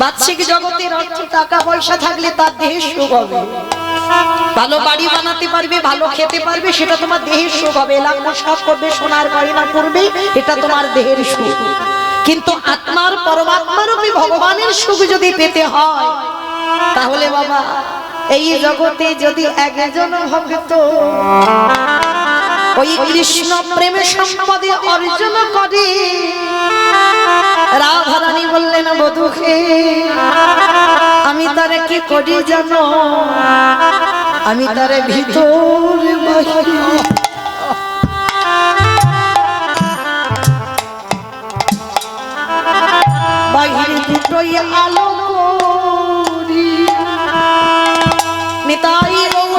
বাহ্যিক জগতের অর্থ টাকা পয়সা থাকলে তার দেহের সুখ হবে। ভালো বাড়ি বানাতে পারবে, ভালো খেতে পারবে, সেটা তোমার দেহের সুখ হবে। লাখ পোশাক করবে, সোনার গয়না করবে, এটা তোমার দেহের সুখ। কিন্তু আত্মার পরমাত্মা রূপী ভগবানের সুখ যদি পেতে হয়, তাহলে বাবা এই জগতে যদি একজন ভক্ত ওই কৃষ্ণ প্রেমে সম্পদে অর্জন করে, রাধারানী বললেন বধূকে আমি তারে কি করি জানো? আমি তারে ভিতর বাহির দুটোই আলো করি। নিতাই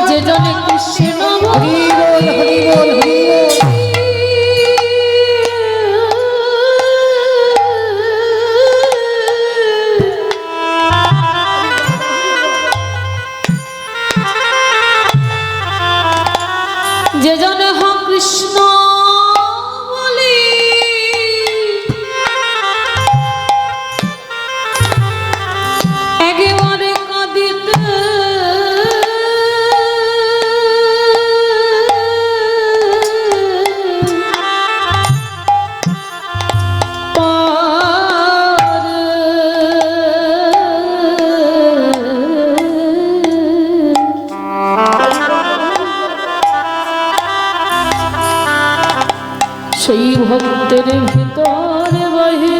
যে জনে কৃষ্ণ হরি বল, হরি বল, হরি বল। যে জনে হ কৃষ্ণ বলি, একেবারে কাঁদিতে সেই ভক্তের ভিতরে বহে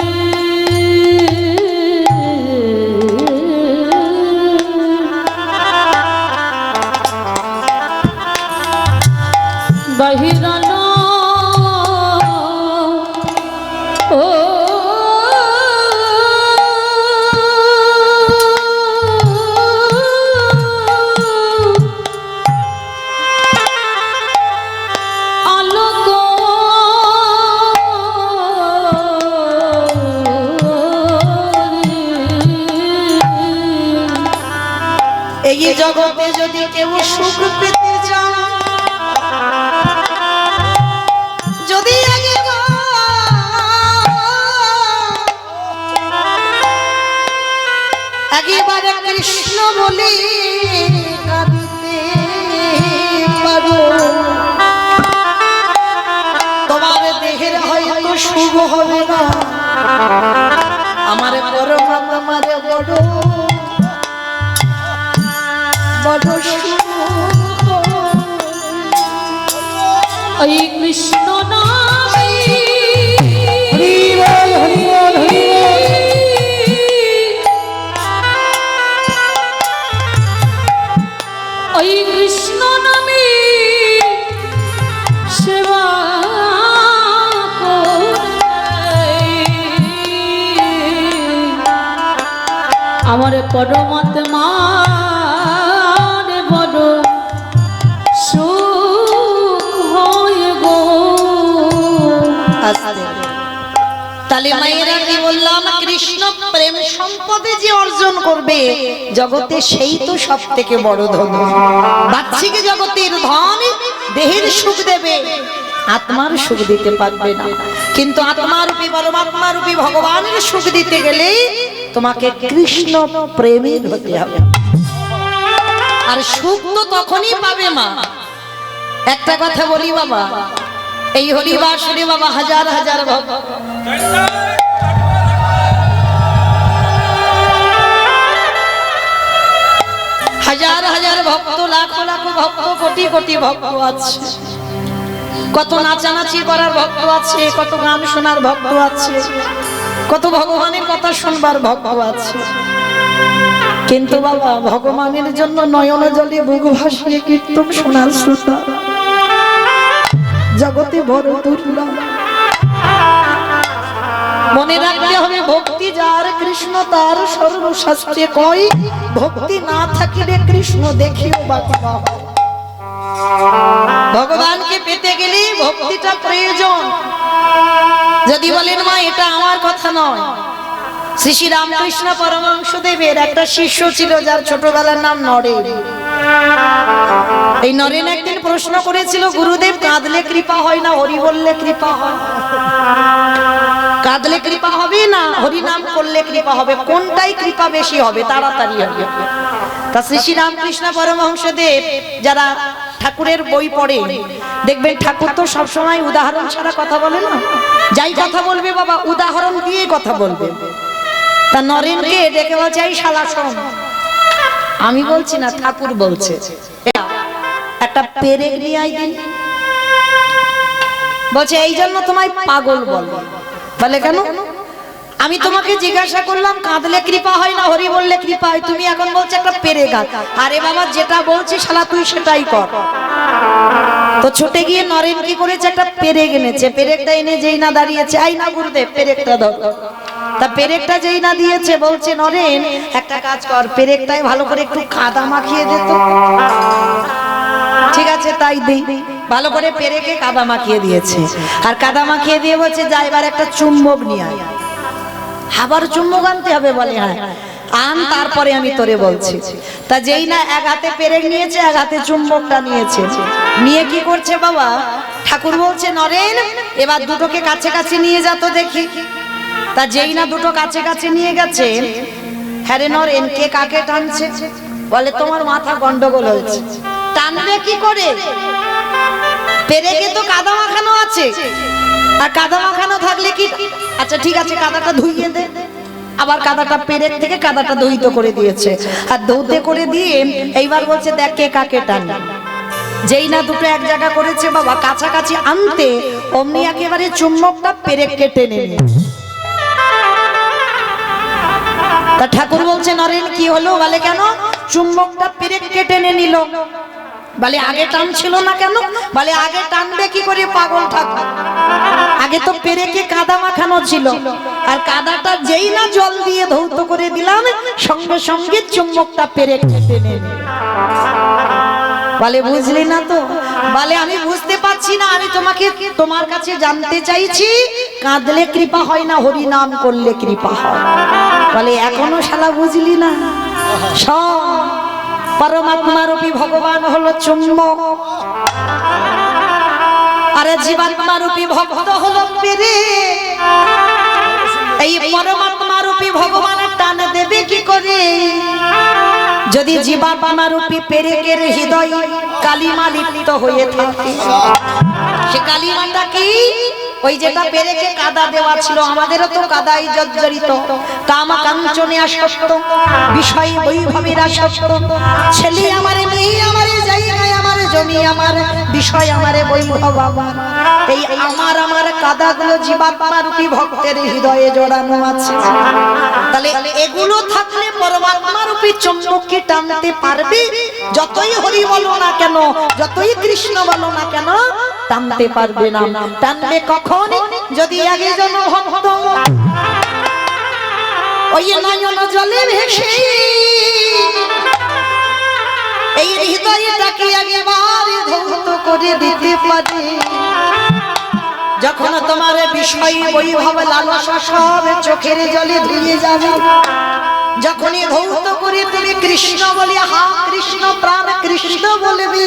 বাহিরানো ও এই জগতে যদি কেউ সুখ পেতে চান, একেবারে কৃষ্ণ বলে কাঁদিতে পারো, তোমার দেহের হয়তো শুভ হবে না, আমার পরমাত্মার বড় বড় শুভ। ওই কৃষ্ণ নামে হরি বল হরি বল হরি বল। ওই কৃষ্ণ নামে সেবা আমার পরমাত্মার বড় সুখ হয় গো। তাহলে মায়েরা কি বললাম, কৃষ্ণ প্রেম সম্পদে যে অর্জন করবে জগতে সেই তো সব থেকে বড় ধন। বাহ্যিক জগতের ধন দেহের সুখ দেবে, আত্মার সুখ দিতে পারবে না, কিন্তু আত্মারূপী পরমাত্মারূপী ভগবানের সুখ দিতে গেলে তোমাকে কৃষ্ণ প্রেমী হতে হবে। আর সুখ তো তখনই পাবে মা। একটা কথা বলি বাবা, এই হরিবাসরে বাবা হাজার হাজার ভক্ত, হাজার হাজার ভক্ত, লাখো লাখো ভক্ত, কোটি কোটি ভক্ত আছে, কত নাচানাচি করার ভক্ত আছে, কত গান শোনার ভক্ত আছে, কত ভগবানের কথা শুনবার ভক্ত আছে, কিন্তু বাবা ভগবানের জন্য নয়ন জলে বুক ভাসিয়ে কীর্তন শোনার শ্রোতা জগতে বড় দুর্লভ। মনে রাখতে হবে, ভক্তি যার কৃষ্ণ তার সর্বশাস্ত্রে কয়, ভক্তি না থাকিলে কৃষ্ণ দেখিও বাকি। ভগবানকে পেতে গেলে ভক্তিটা প্রয়োজন। যদি বলেন মা এটা আমার কথা নয়, শ্রী শ্রী রামকৃষ্ণ পরমহংসদেবের একটা শিষ্য ছিল যার ছোটবেলার নাম নরেন। এই নরেন একদিন প্রশ্ন করেছিল, গুরুদেব কাঁদলে কৃপা হয় না হরি বললে কৃপা হয়? কাঁদলে কৃপা হবে না হরি নাম করলে কৃপা হবে, কোনটাই কৃপা বেশি হবে, তাড়াতাড়ি হবে? তা শ্রী শ্রী রামকৃষ্ণ পরমহংসদেব যারা ঠাকুরের বই পড়ে দেখবেন, ঠাকুর তো সবসময় উদাহরণ ছাড়া কথা বলে না, যাই কথা বলবে বাবা উদাহরণ দিয়ে কথা বলবে। তা নরেনকে ডেকে বলছে, এই শালা শোন, আমি বলছি না ঠাকুর বলছে, একটা পেরেক নিয়ে আই দিন। বলছে এই জন্য তোমায় পাগল বলে। বলে কেন? আমি তোমাকে জিজ্ঞাসা করলাম কাঁদলে কৃপা হয় না হরি বললে কৃপা হয়, তুমি এখন বলছো একটা পেরেক আন। আরে বাবা যেটা বলছি শালা তুই সেটাই কর। তো ছুটে গিয়ে নরেন কি করেছে, একটা পেরেক এনেছে, পেরেকটা এনে যেই না দাঁড়িয়েছে, আই না গুরুদেব পেরেকটা দাও। তা পেরেকটা যেই না দিয়েছে, বলছে নরেন একটা কাজ কর, পেরেকটায় ভালো করে একটু কাদা মাখিয়ে দে তো। ঠিক আছে তাই দেই, ভালো করে পেরেকে কাদা মাখিয়ে দিয়েছে, আর কাদা মাখিয়ে দিয়ে বলছে যা এবার একটা চুম্বক নিয়ে আয়। আবার চুম্বক আনতে হবে? বলে হ্যাঁ আন, তারপরে আমি তোরে বলছি। তা যেই না এক হাতে পেরেক নিয়েছে, এক হাতে চুম্বকটা নিয়েছে, নিয়ে কি করছে বাবা, ঠাকুর বলছে নরেন এবার দুটোকে কাছে কাছে নিয়ে যা তো দেখি। তা যেই না দুটো কাছে কাছে নিয়ে গেছে, হ্যাঁ রে নরেন কে কাকে টানছে? বলে তোমার মাথা গন্ডগোল হয়েছে। টানবে কি করে? পেরেকে তো কাদা মাখানো আছে, আর কাদা মাখানো থাকলে কি, আচ্ছা ঠিক আছে কাদাটা ধুইয়ে দে। আবার কাদাটা পেরেক থেকে কাদাটা দহিত করে দিয়েছে, আর দৌতে করে দিয়ে এইবার বলছে দেখ কে কাকে টানে। যেই না দুটো এক জায়গা করেছে বাবা, কাছাকাছি আনতে অমনি একেবারে চুম্বকটা পেরেককে টেনে নিয়ে। তা ঠাকুর বলছে নরেন কি হলো? বলে কেন? চুম্বকটা পেরেককে টেনে নিল। বলে আগে টান ছিল না কেন? বলে আগে টানবে কি করে পাগল ঠাকুর, আগে তো পেরেকে কাদা মাখানো ছিল, আর কাদাটা যেই না জল দিয়ে ধৌত করে দিলাম, সঙ্গে সঙ্গে চুম্বকটা পেরেককে টেনে নিল। বলে বুঝলি না তো? বলে আমি বুঝতে পারছি না, আমি তোমাকে তোমার কাছে জানতে চাইছি কাঁদলে কৃপা হয় না হরি নাম করলে কৃপা হয়? বলে এখনো শালা বুঝলি না? সব পরমাত্মারূপী ভগবান হলো চুম্বক, আর জীবাত্মারূপী ভক্ত হলো পেরেক। এই পরমাত্মারূপী ভগবান টান দেবে কি করে? যদি জীবাত্মা রূপী পেরেকের হৃদয় কালিমা লিপ্ত হয়ে থাকে। সে কালিমাটা কি? ওই যেটা পেরেকে কাদা দেওয়া ছিল, আমাদেরও তো কাদাই জর্জরিত, কাম কাঞ্চনে আসক্ত, বিষয় বৈভবের আসক্ত, ছেলে আমারে, মেয়ে আমারে, জায়গায় আমার, জমি আমার, বিষয় আমারে, বৈভব আমার। এই আমার কাদাগুলো জীবাত্মা রূপী ভক্তের হৃদয়ে জড়ানো আছে। তাহলে এগুলো থাকলে পরমাত্মা রূপী চুম্বককে টানতে পারবে। যতই হরি বলো না কেন, যতই কৃষ্ণ বলো না কেন, টানতে পারবে না। টানবে কখন? যদি আগে জন ভক্ত ওই নয়ন জলে ভেসে এই হৃদয়টাকে একেবারে ধৌত করে দিতে পারে। যখন তোমার বিষয় বৈভব লালসা সব চোখের জলে ধুয়ে যাবে, যখনই ধৌত করে তুমি কৃষ্ণ বলে, হা কৃষ্ণ, প্রাণ কৃষ্ণ বলবে,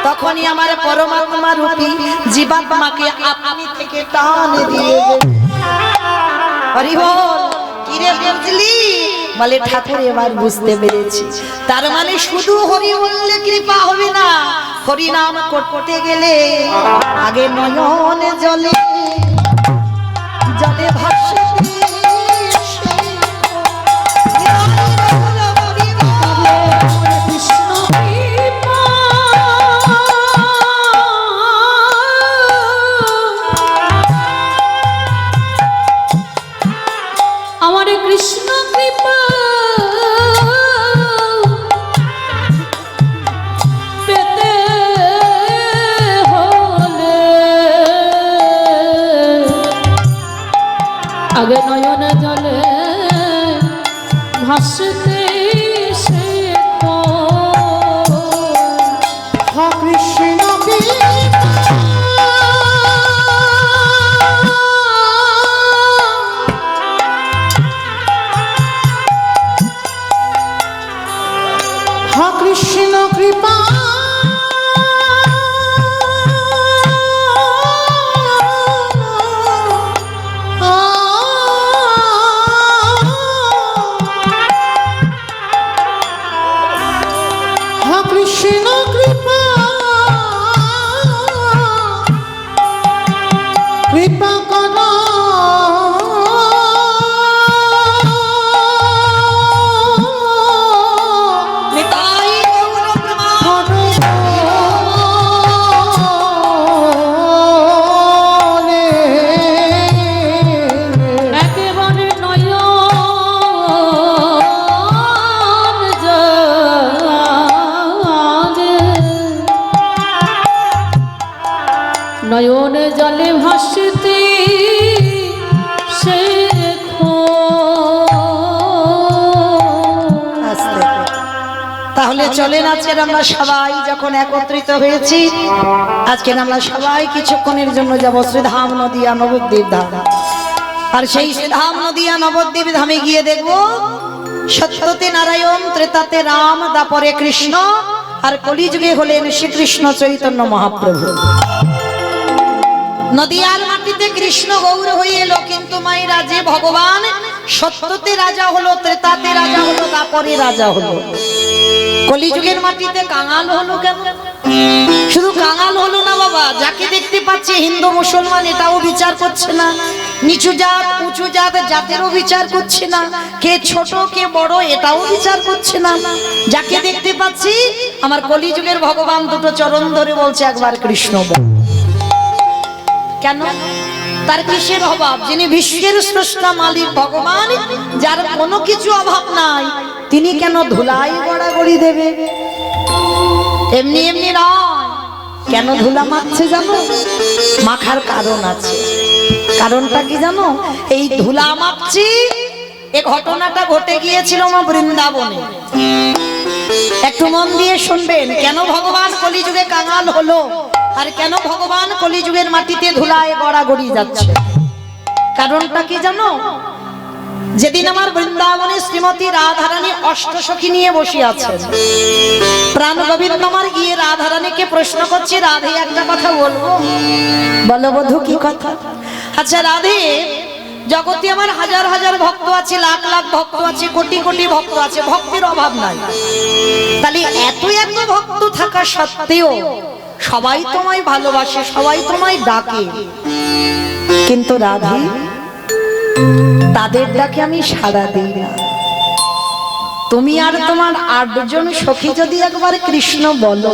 তখনই আমার পরমাত্মা রূপী জীবাত্মাকে আপনি থেকে টান দিয়ে দেবে। হরি বল। কিরে বুঝলি? বলে ঠাকুর এবার বুঝতে পেরেছি। তার মানে শুধু হরি বললে কৃপা হবে না, হরি নাম করতে গেলে আগে নয়ন জলে জলে ভাসে কৃষ্ণ কৃপা পেতে হলে আগে নয়ন জলে ভাসতে শেখো। কৃষ্ণ কৃষ্ণ কৃপা কৃষ্ণ কৃপা কৃপা করো নয়ন জলে ভাসতে শেখো। তাহলে চলেন, আজকের আমরা সবাই যখন একত্রিত হয়েছি, আজকের আমরা সবাই কিছুক্ষণের জন্য যাব শ্রীধাম নদিয়া নবদ্বীপ ধাম। আর সেই শ্রীধাম নদিয়া নবদ্বীপ ধামে গিয়ে দেখব সত্যতে নারায়ণ, ত্রেতাতে রাম, দাপরে কৃষ্ণ, আর কলিযুগে হলেন শ্রীকৃষ্ণ চৈতন্য মহাপ্রভু। নদিয়ার মাটিতে কৃষ্ণ গৌর হয়ে এলো, কিন্তু মায়েরা যে ভগবান সত্যতে রাজা হলো, ত্রেতাতে রাজা হলো, দাপরে রাজা হলো। কলিযুগের মাটিতে কাঙাল হলো কেন? শুধু কাঙাল হলো না বাবা, যাকে দেখতে পাচ্ছে হিন্দু মুসলমান এটাও বিচার করছে না, নিচু জাত উঁচু জাত জাতেরও বিচার করছে না, কে ছোট কে বড় এটাও বিচার করছে না। যাকে দেখতে পাচ্ছি আমার কলিযুগের ভগবান দুটো চরণ ধরে বলছে একবার কৃষ্ণ বল। কেন? তার কিসের অভাব? যিনি বিশ্বের স্রষ্টা মালিক ভগবান, যার কোনো কিছু অভাব নাই, তিনি কেন ধুলাই গড়াগড়ি দেবে? এমনি এমনি নয়। কেন ধুলা মাখছে জানো? মাখার কারণ আছে। কারণটা কি জানো? এই ধুলা মাখছি, এই ঘটনাটা ঘটে গিয়েছিল আমার বৃন্দাবনে। একটু মন দিয়ে শুনবেন, কেন ভগবান কলিযুগে কাঙাল হলো আর কেন ভগবান কলিযুগের মাটিতে ধুলায় গড়াগড়ি যাচ্ছে। কারণটা কি জানো? যেদিন আমার বৃন্দাবনে শ্রীমতী রাধারানী অষ্টসখী নিয়ে বসে আছেন, প্রাণ গোবিন্দ আমার গিয়ে রাধারানীকে প্রশ্ন করছে, রাধে একটা কথা বলবো? বলো বধূ, কি কথা? আচ্ছা রাধে, জগতে আমার হাজার হাজার ভক্ত আছে, লাখ লাখ ভক্ত আছে, কোটি কোটি ভক্ত আছে, ভক্তির অভাব নাই। তাহলে এত এত ভক্ত থাকা সত্ত্বেও সবাই তোমায় ভালোবাসে, সবাই তোমায় ডাকে, কিন্তু রাধে তাদের ডাকে আমি সাড়া দিই না। তুমি আর তোমার 8 জন সখী যদি একবার কৃষ্ণ বলো,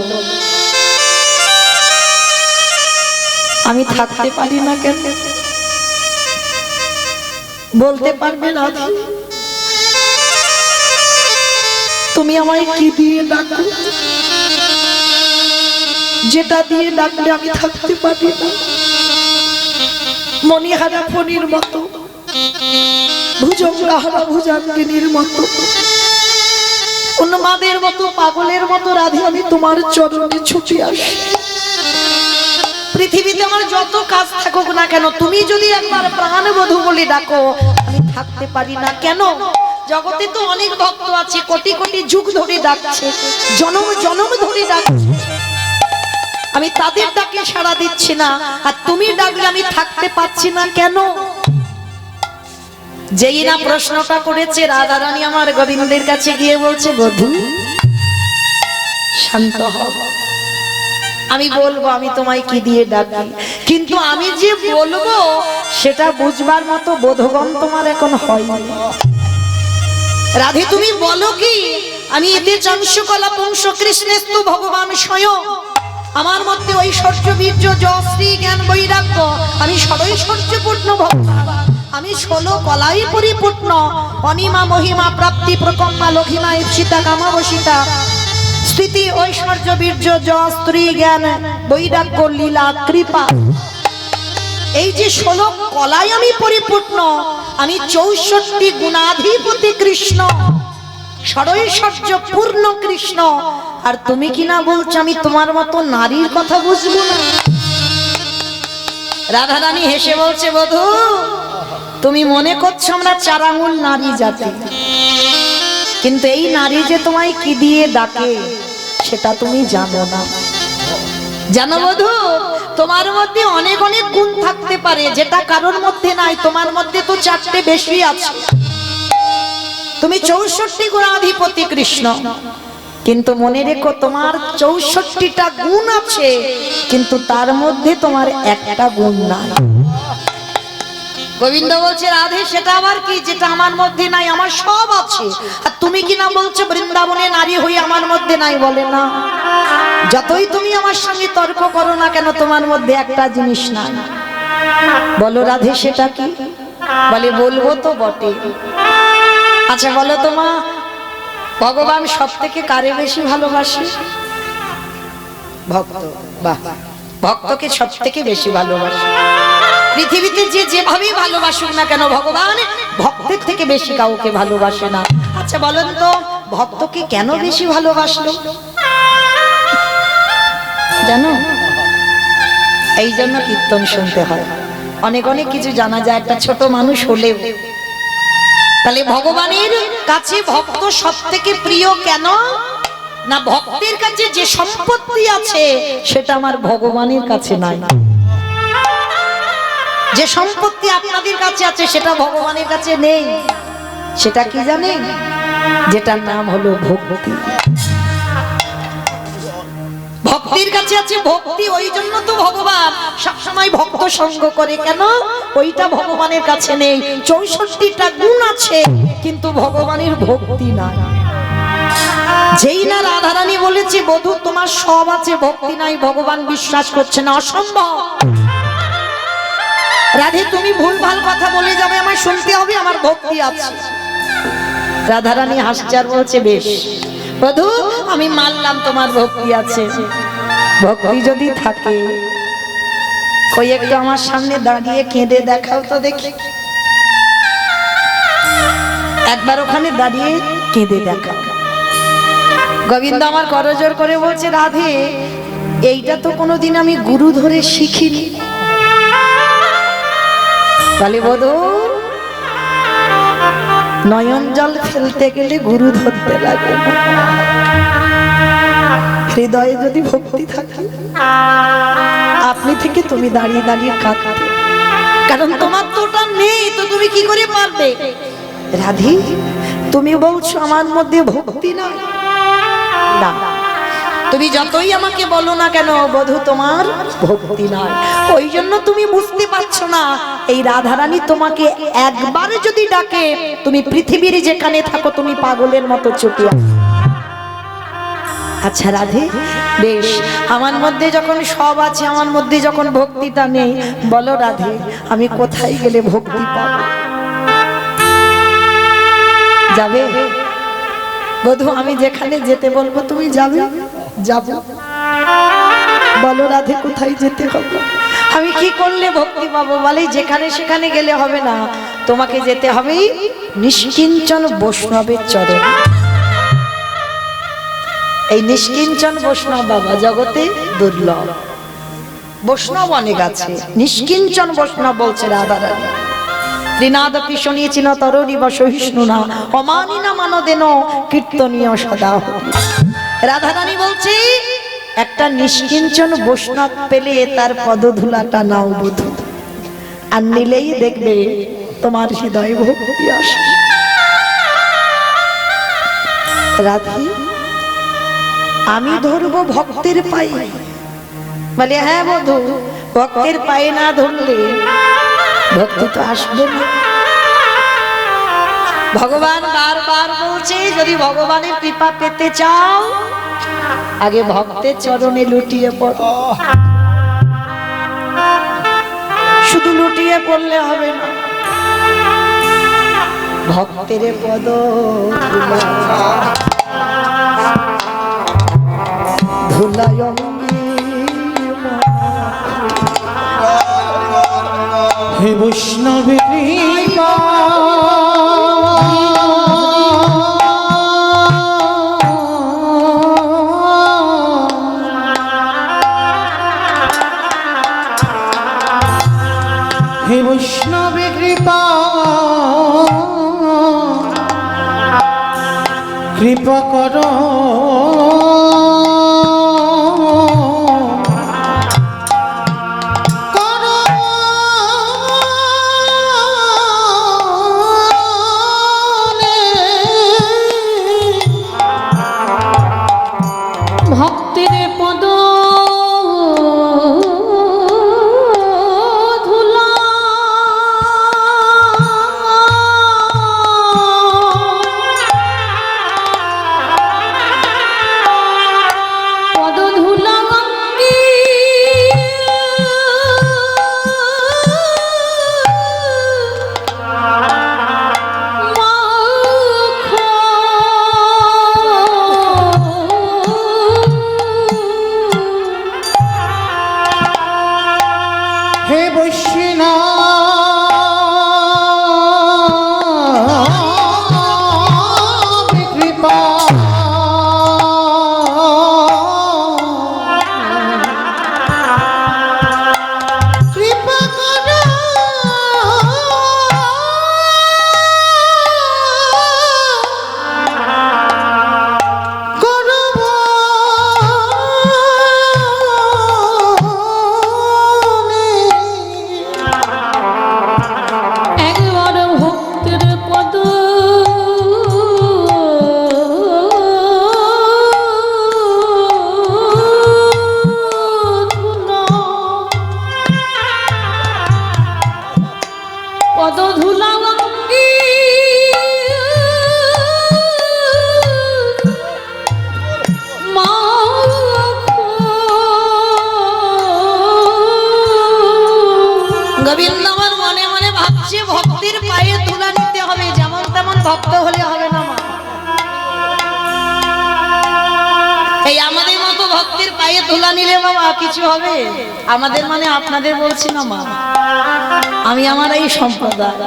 আমি থাকতে পারি না কেন? বলতে পারবে রাধে তুমি আমায় কি দিয়ে ডাকো, যেটা দিয়ে ডাকলে আমি থাকতে পারি না? মণিহারা ফণির মতো, ভুজঙ্গহারা ভুজাঙ্গিনীর মতো, উন্মাদের মতো, পাগলের মতো রাধে আমি তোমার চরণে ছুটে আসি। পৃথিবীতে আমার যত কাজ থাকুক না কেন, তুমি যদি একবার প্রাণবধূ বলে ডাকো, আমি থাকতে পারি না কেন? জগতে তো অনেক ভক্ত আছে, কোটি কোটি যুগ ধরে ডাকছে, জনম জনম ধরে ডাকছে, আমি তাদের ডাকে সাড়া দিচ্ছি না, আর তুমি ডাকলে আমি থাকতে পাচ্ছি না কেন? যেই না প্রশ্নটা করেছে, রাধারানী আমার গোবিন্দের কাছে গিয়ে বলছে, বধূ শান্ত হও, আমি বলবো আমি তোমায় কি দিয়ে ডাকি, কিন্তু আমি যে বলবো সেটা বুঝবার মতো বোধগম্য তোমার এখন হয়নি। রাধে তুমি বলো কি, আমি এতে চঞ্চকলা পুংস কৃষ্ণেস্তু ভগবান স্বয়ং, আমার মধ্যে ঐশ্বর্য বীর্য যশ্রী জ্ঞান বৈরাগ্য, আমি ষড়ৈশ্বর্যপূর্ণ ভক্ত, আমি 16 কলাই পরিপূর্ণ, অনিমা মহিমা প্রাপ্তি প্রকম্পা লঘিমা ইপ্সিতা কামাবসিতা স্থিতি ঐশ্বর্য বীর্য যশ স্ত্রী জ্ঞান বৈরাগ্য লীলা কৃপা, এই যে 16 কলাই আমি পরিপূর্ণ, আমি 64 গুণাধিপতি কৃষ্ণ, ষড়ৈশ্বর্য পূর্ণ কৃষ্ণ, আর তুমি কিনা বলছো আমি তোমার মতো নারীর কথা বুঝবো না? রাধারানী হেসে বলছে, বধূ তুমি মনে করছো আমরা 4 আঙুল নারী জাতি, কিন্তু এই নারী যে তোমায় কি দিয়ে ডাকে সেটা তুমি জানো না। জানো বধূ, তোমার মধ্যে অনেক অনেক গুণ থাকতে পারে যেটা কারোর মধ্যে নাই, তোমার মধ্যে তো 4টে বেশি আছে। তুমি 64 গুণাধিপতি কৃষ্ণ, কিন্তু মনে রেখো তোমার 64টা গুণ আছে, কিন্তু তার মধ্যে তোমার একটা গুণ নাই। গোবিন্দ বলছে, রাধে সেটা আবার কি যেটা আমার মধ্যে নাই? আমার সব আছে, আর তুমি কিনা বলছো বৃন্দাবনে নারী হয়ে আমার মধ্যে নাই? বলে না, যতই তুমি আমার সঙ্গে তর্ক করো না কেন, তোমার মধ্যে একটা জিনিস নাই। বলো রাধে সেটা কি? বলে বলবো তো বটে। আচ্ছা বলো তো মা, ভগবান সব থেকে কারে বেশি ভালোবাসে? ভক্ত। বাহ, ভক্তকে সব থেকে বেশি ভালোবাসে। পৃথিবীতে যে যেভাবেই ভালোবাসুক না কেন, ভগবান ভক্তের থেকে বেশি কাউকে ভালোবাসে না। আচ্ছা বলেন তো, ভক্তকে কেন বেশি ভালোবাসলো জানো? এই জন্য কীর্তন শুনতে হয়, অনেক অনেক কিছু জানা যায় একটা ছোট মানুষ হলেও। তাহলে ভগবানের কাছে ভক্ত সব থেকে প্রিয় কেন না? ভক্তের কাছে যে সম্পত্তি আছে সেটা আমার ভগবানের কাছে নাই। যে সম্পত্তি আপনাদের কাছে আছে সেটা ভগবানের কাছে নেই। সেটা কি জানেন? যেটার নাম হলো ভক্তি। ভক্তির কাছে আছে ভক্তি, ওই জন্য তো ভগবান সবসময় ভক্ত সঙ্গ করে। কেন? ওইটা ভগবানের কাছে নেই। 64টা গুণ আছে কিন্তু ভগবানের ভক্তি নাই। যেই না রাধারানী বলেছে, বধূ তোমার সব আছে ভক্তি নাই, ভগবান বিশ্বাস করছে না, অসম্ভব। রাধে তুমি ভুলভাল কথা বলে যাবে, আমার শুনতে হবে, আমার ভক্তি আছে। রাধারানী হাসছে আর বলছে, বেশ বধূ আমি মানলাম তোমার ভক্তি আছে। ভক্তি যদি থাকে কই একটু আমার সামনে দাঁড়িয়ে কেঁদে দেখাও তো দেখি। একবার ওখানে দাঁড়িয়ে কেঁদে দেখাও। গোবিন্দ আমার করজোর করে বলছে, রাধে এইটা তো কোনোদিন আমি গুরু ধরে শিখিনি। তাহলে বধূ নয়ন জল ফেলতে গেলে গুরু ধরতে লাগে। হৃদয়ে যদি ভক্তি থাকে, আপনি থেকে তুমি দাঁড়িয়ে দাঁড়িয়ে কাঁদতে কারণ তোমার তো ওটা নেই, তো তুমি কি করে পারবে? রাধে, তুমি বলছো আমার মধ্যে ভক্তি নাই? না, তুমি যতই আমাকে বলো না কেন বধূ তোমার ভক্তি নাই। ওই জন্য তুমি বুঝতে পারছো না, এই রাধারানী তোমাকে একবার যদি ডাকে, তুমি পৃথিবীর যেখানে থাকো তুমি পাগলের মতো ছুটে আসো। আচ্ছা রাধে, বেশ, আমার মধ্যে যখন সব আছে, আমার মধ্যে যখন ভক্তিটা নেই, বলো রাধে আমি কোথায় গেলে ভক্তি পাবো? যাবে বধূ? আমি যেখানে যেতে বলবো তুমি যাবে? যাব। বলো রাধে কোথায় যেতে হবে? আমি কি করলে ভক্তি পাবো? বলে যেখানে সেখানে গেলে হবে না, তোমাকে যেতে হবে নিষ্কিঞ্চন বৈষ্ণবের চরণ। এই নিষ্কিঞ্চন বৈষ্ণব বাবা জগতে দুর্লভ। বৈষ্ণব অনেক আছে, নিষ্কিঞ্চন বৈষ্ণব বলছে রাধারানী। ত্রিনাদপি শুনিয়েছিল তরুণী সহিষ্ণু না অমানি না মানদেন কীর্তনীয় সদা। রাধারানী বলছে একটা নিষ্কিঞ্চন বৈষ্ণব পেলে তার পদধূলাটা নাও বধূ, আর নিলেই দেখবে তোমার হৃদয় ভক্তি আসে। রাধি, আমি ধরবো ভক্তের পায়ে? বলে হ্যাঁ বধূ, ভক্তের পায়ে না ধরলে ভক্তি তো আসবে না। ভগবান বারবার বলছে যদি ভগবানের কৃপা পেতে চাও আগে ভক্তের চরণে লুটিয়ে পড়ো। শুধু লুটিয়ে পড়লে হবে না, ভক্তের পদ ধুলায় হে বৈষ্ণবে কৃপা হে বৈষ্ণবে কৃপা কৃপা করো ভক্তের পদ ধুলা পদ ধুলা অঙ্গে হে বৈষ্ণব কৃপা কৃপা করো করব একবার ভক্তের পদ ধুলা পদ ধুলা অঙ্গে গোবিন্দ আমার মনে মনে ভাবছে ভক্তির পায়ে তুলা নিতে হবে, যেমন তেমন ভক্ত হলে হবে না মা। এই আমাদের মতো ভক্তির পায়ে তুলা নিলে বাবা কিছু হবে? আমাদের মানে আপনাদের বলছি না মা, আমি আমার এই সম্প্রদায়,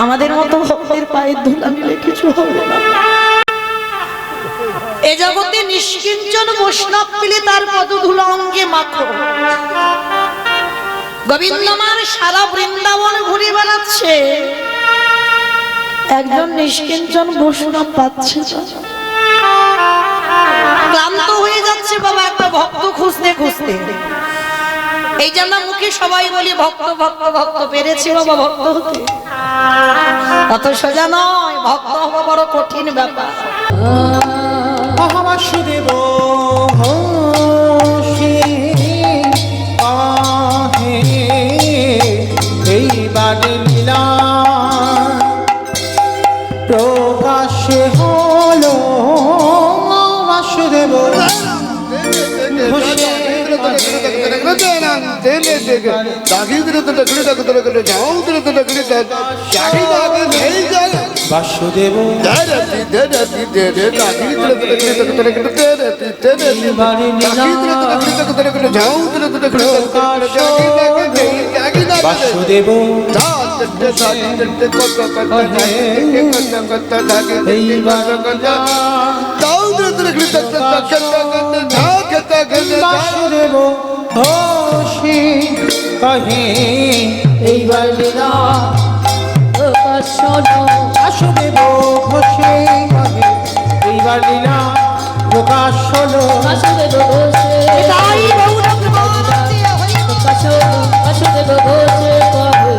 আমাদের মতো ভক্তির পায়ে তুলা নিলে কিছু হবে না। এ জগতে নিষ্কিঞ্চন বৈষ্ণব পেলে তার পদধূলা অঙ্গে মাখো। গোবিন্দমার সারা বৃন্দাবন ঘুরে বেড়াচ্ছে, একজন নিষ্কিঞ্চন বৈষ্ণব পাচ্ছে না। ক্লান্ত হয়ে যাচ্ছে বাবা একটা ভক্ত খুঁজতে খুঁজতে। এই জন্য মুখে সবাই বলি ভক্ত ভক্ত ভক্ত, পেরেছি বাবা ভক্ত হতে। অত সোজা নয়, ভক্ত হওয়া বড় কঠিন ব্যাপার। বাসুদেব ঘোষে আহে এইবারে লীলা প্রকাশে হলো বাসুদেব ঘোষে বাসুদেব বাসুদেব বাসুদেব ঘোষে কহে এইবার লীলা প্রকাশ হলো বাসুদেব ঘোষে কহে এইবার লীলা প্রকাশ হলো বাসুদেব ঘোষে তাই গৌরঙ্গ মহারাজে হরি প্রকাশ হলো বাসুদেব ঘোষে কহে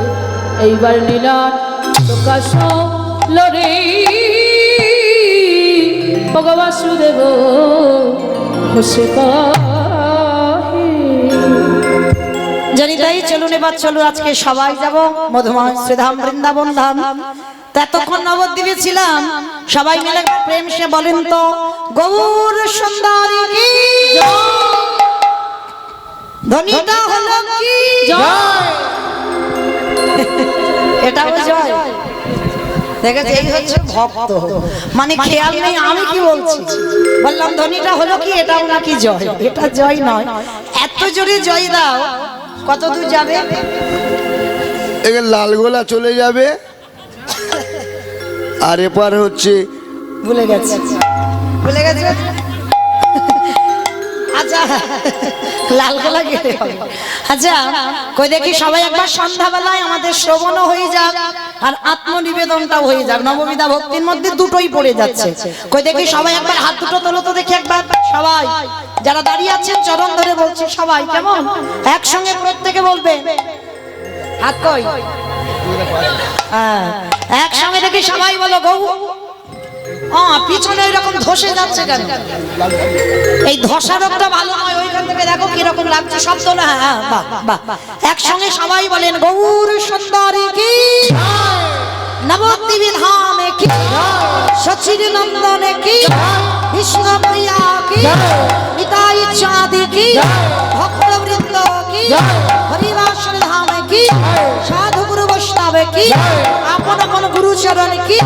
এইবার লীলা প্রকাশ হলো রে ভগবাসুদেব ঘোষে কহে। জানি তাই চলুন এবার চলো আজকে সবাই যাব মধুময় শ্রীধাম বৃন্দাবন ধাম। তো এতক্ষণ নবদ্বীপে ছিলাম, সবাই মিলে প্রেম সে বলেন তো গৌর সুন্দরী কি ধ্বনিটা হলো কি এটাও জয়। দেখেছে, এই হচ্ছে ভক্ত, মানে খেয়াল নেই আমি কি বলছি। বললাম ধ্বনিটা হলো কি, এটাও নাকি জয়। এটা জয় নয়, এত জোরে জয় দাও কত দূর যাবে। এখানে লালগোলা চলে যাবে, আর এপার হচ্ছে ভুলে গেছে, ভুলে গেছে। আচ্ছা লালগোলা গেলে হবে। আচ্ছা কই দেখি সবাই একবার সন্ধ্যাবেলায় আমাদের শ্রবণ হয়ে যাক আর আত্মনিবেদনটাও হয়ে যাক। নববিধা ভক্তির মধ্যে দুটোই পড়ে যাচ্ছে। কই দেখি সবাই একবার হাত দুটো তোলো তো দেখি একবার। সবাই যারা দাঁড়িয়ে আছেন চরণ ধরে বলছে সবাই, কেমন একসঙ্গে প্রত্যেকে বলবে। হাত কই? হ্যাঁ একসঙ্গে দেখি সবাই বলো গৌ। পিছনে এরকম ধসে যাচ্ছে কেন? এই ধসা রোগটা ভালো নয়, ওইখান থেকে দেখো কিরকম লাগছে শব্দ না। হ্যাঁ বাহ বাহ, একসঙ্গে সবাই বলেন গৌর সুন্দরী কি, নবদ্বীপ ধামে কি, সচির নন্দনে কি, বিষ্ণু প্রিয়া কি, নিতাই চাঁদি কি, ভক্তবৃন্দ কি, হরিবাসর ধামে কি, সাধু গুরু বৈষ্ণবে কি, আপন আপন গুরু চরণ কি,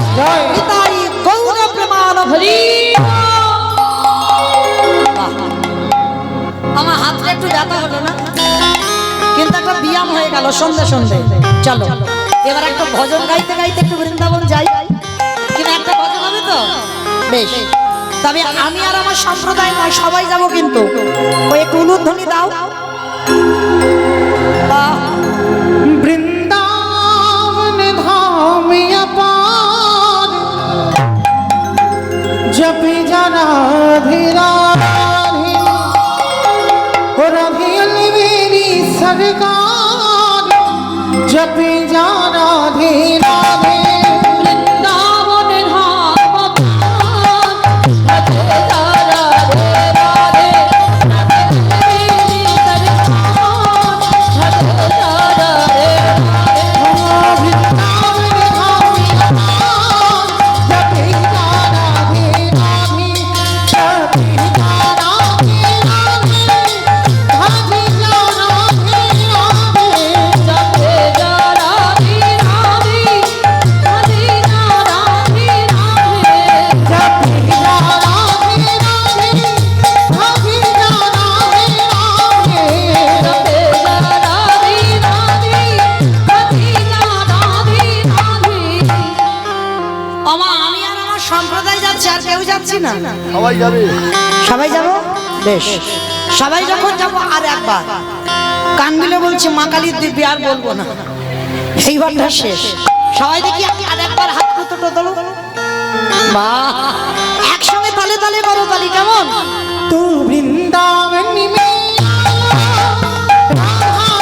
নিতাই গৌর প্রমাণ হরি। আমার হাতটা একটু ব্যথা হলো না, কিন্তু একটা ব্যায়াম হয়ে গেল সন্ধ্যে সন্ধ্যে। চলো এবার একটা ভজন গাইতে গাইতে একটু বৃন্দাবন যাই, কিন্তু একটা ভজন হবে তো বেশ। তবে আমি আর আমার সম্প্রদায় নয়, সবাই যাব, কিন্তু ওই একটু উলুধ্বনি দাও। বৃন্দাবন ধামে আপার জপে যারা ধীরা রাধে মেরি সরকার জপে যারা ধীরা বৃন্দাবনে ধাম রাধে রাধে রাধে রাধে রাধে রাধে। সবাই যাবে, সবাই যাব বেশ। সবাই যখন যাব আর একবার কান মিলে বলছি মা কালীর দিব্যি আর বলবো না, এইবারটা শেষ। সবাই দেখি আর একবার হাত দুটো তোলো, বাহ একসঙ্গে তালে তালে করো তালি, কেমন? তু বৃন্দাবন में राधा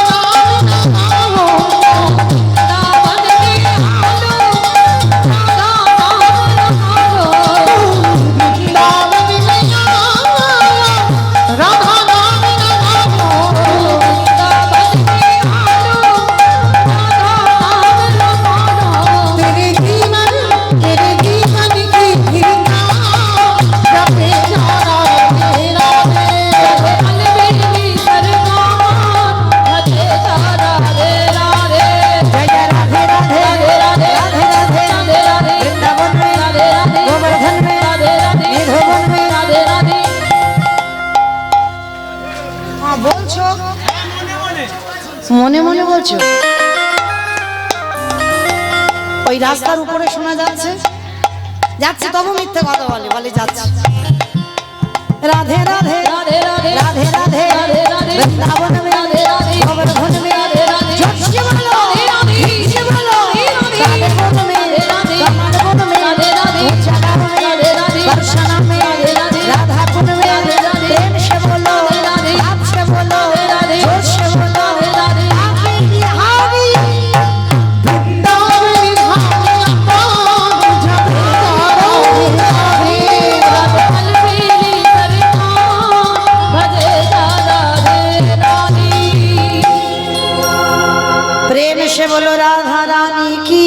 বলছো? ওই রাস্তার উপরে শোনা যাচ্ছে, যাচ্ছে তবু মিথ্যে কথা বলে, বলে যাচ্ছে। রাধে রাধে রাধে রাধে রাধে রাধে রাধে রাধে বৃন্দাবন মে রাধে রাধে গোবর্ধন মে রাধে রাধে জোরসে বলো, রাধে রাধে জোরসে বলো, রাধে বন মে রাধে কমল বন মে রাধে রাধে ऊंचा गाँव में राधे राधे बरसाना में राधे राधे राधा कुंड में राधे राधे प्रेम से बोलो, राधे राधे आप से बोलो, राधे राधे जोर से बोलो, राधे राधे आगे बिहारी वृंदावन प्रेम से बोलो राधा रानी की।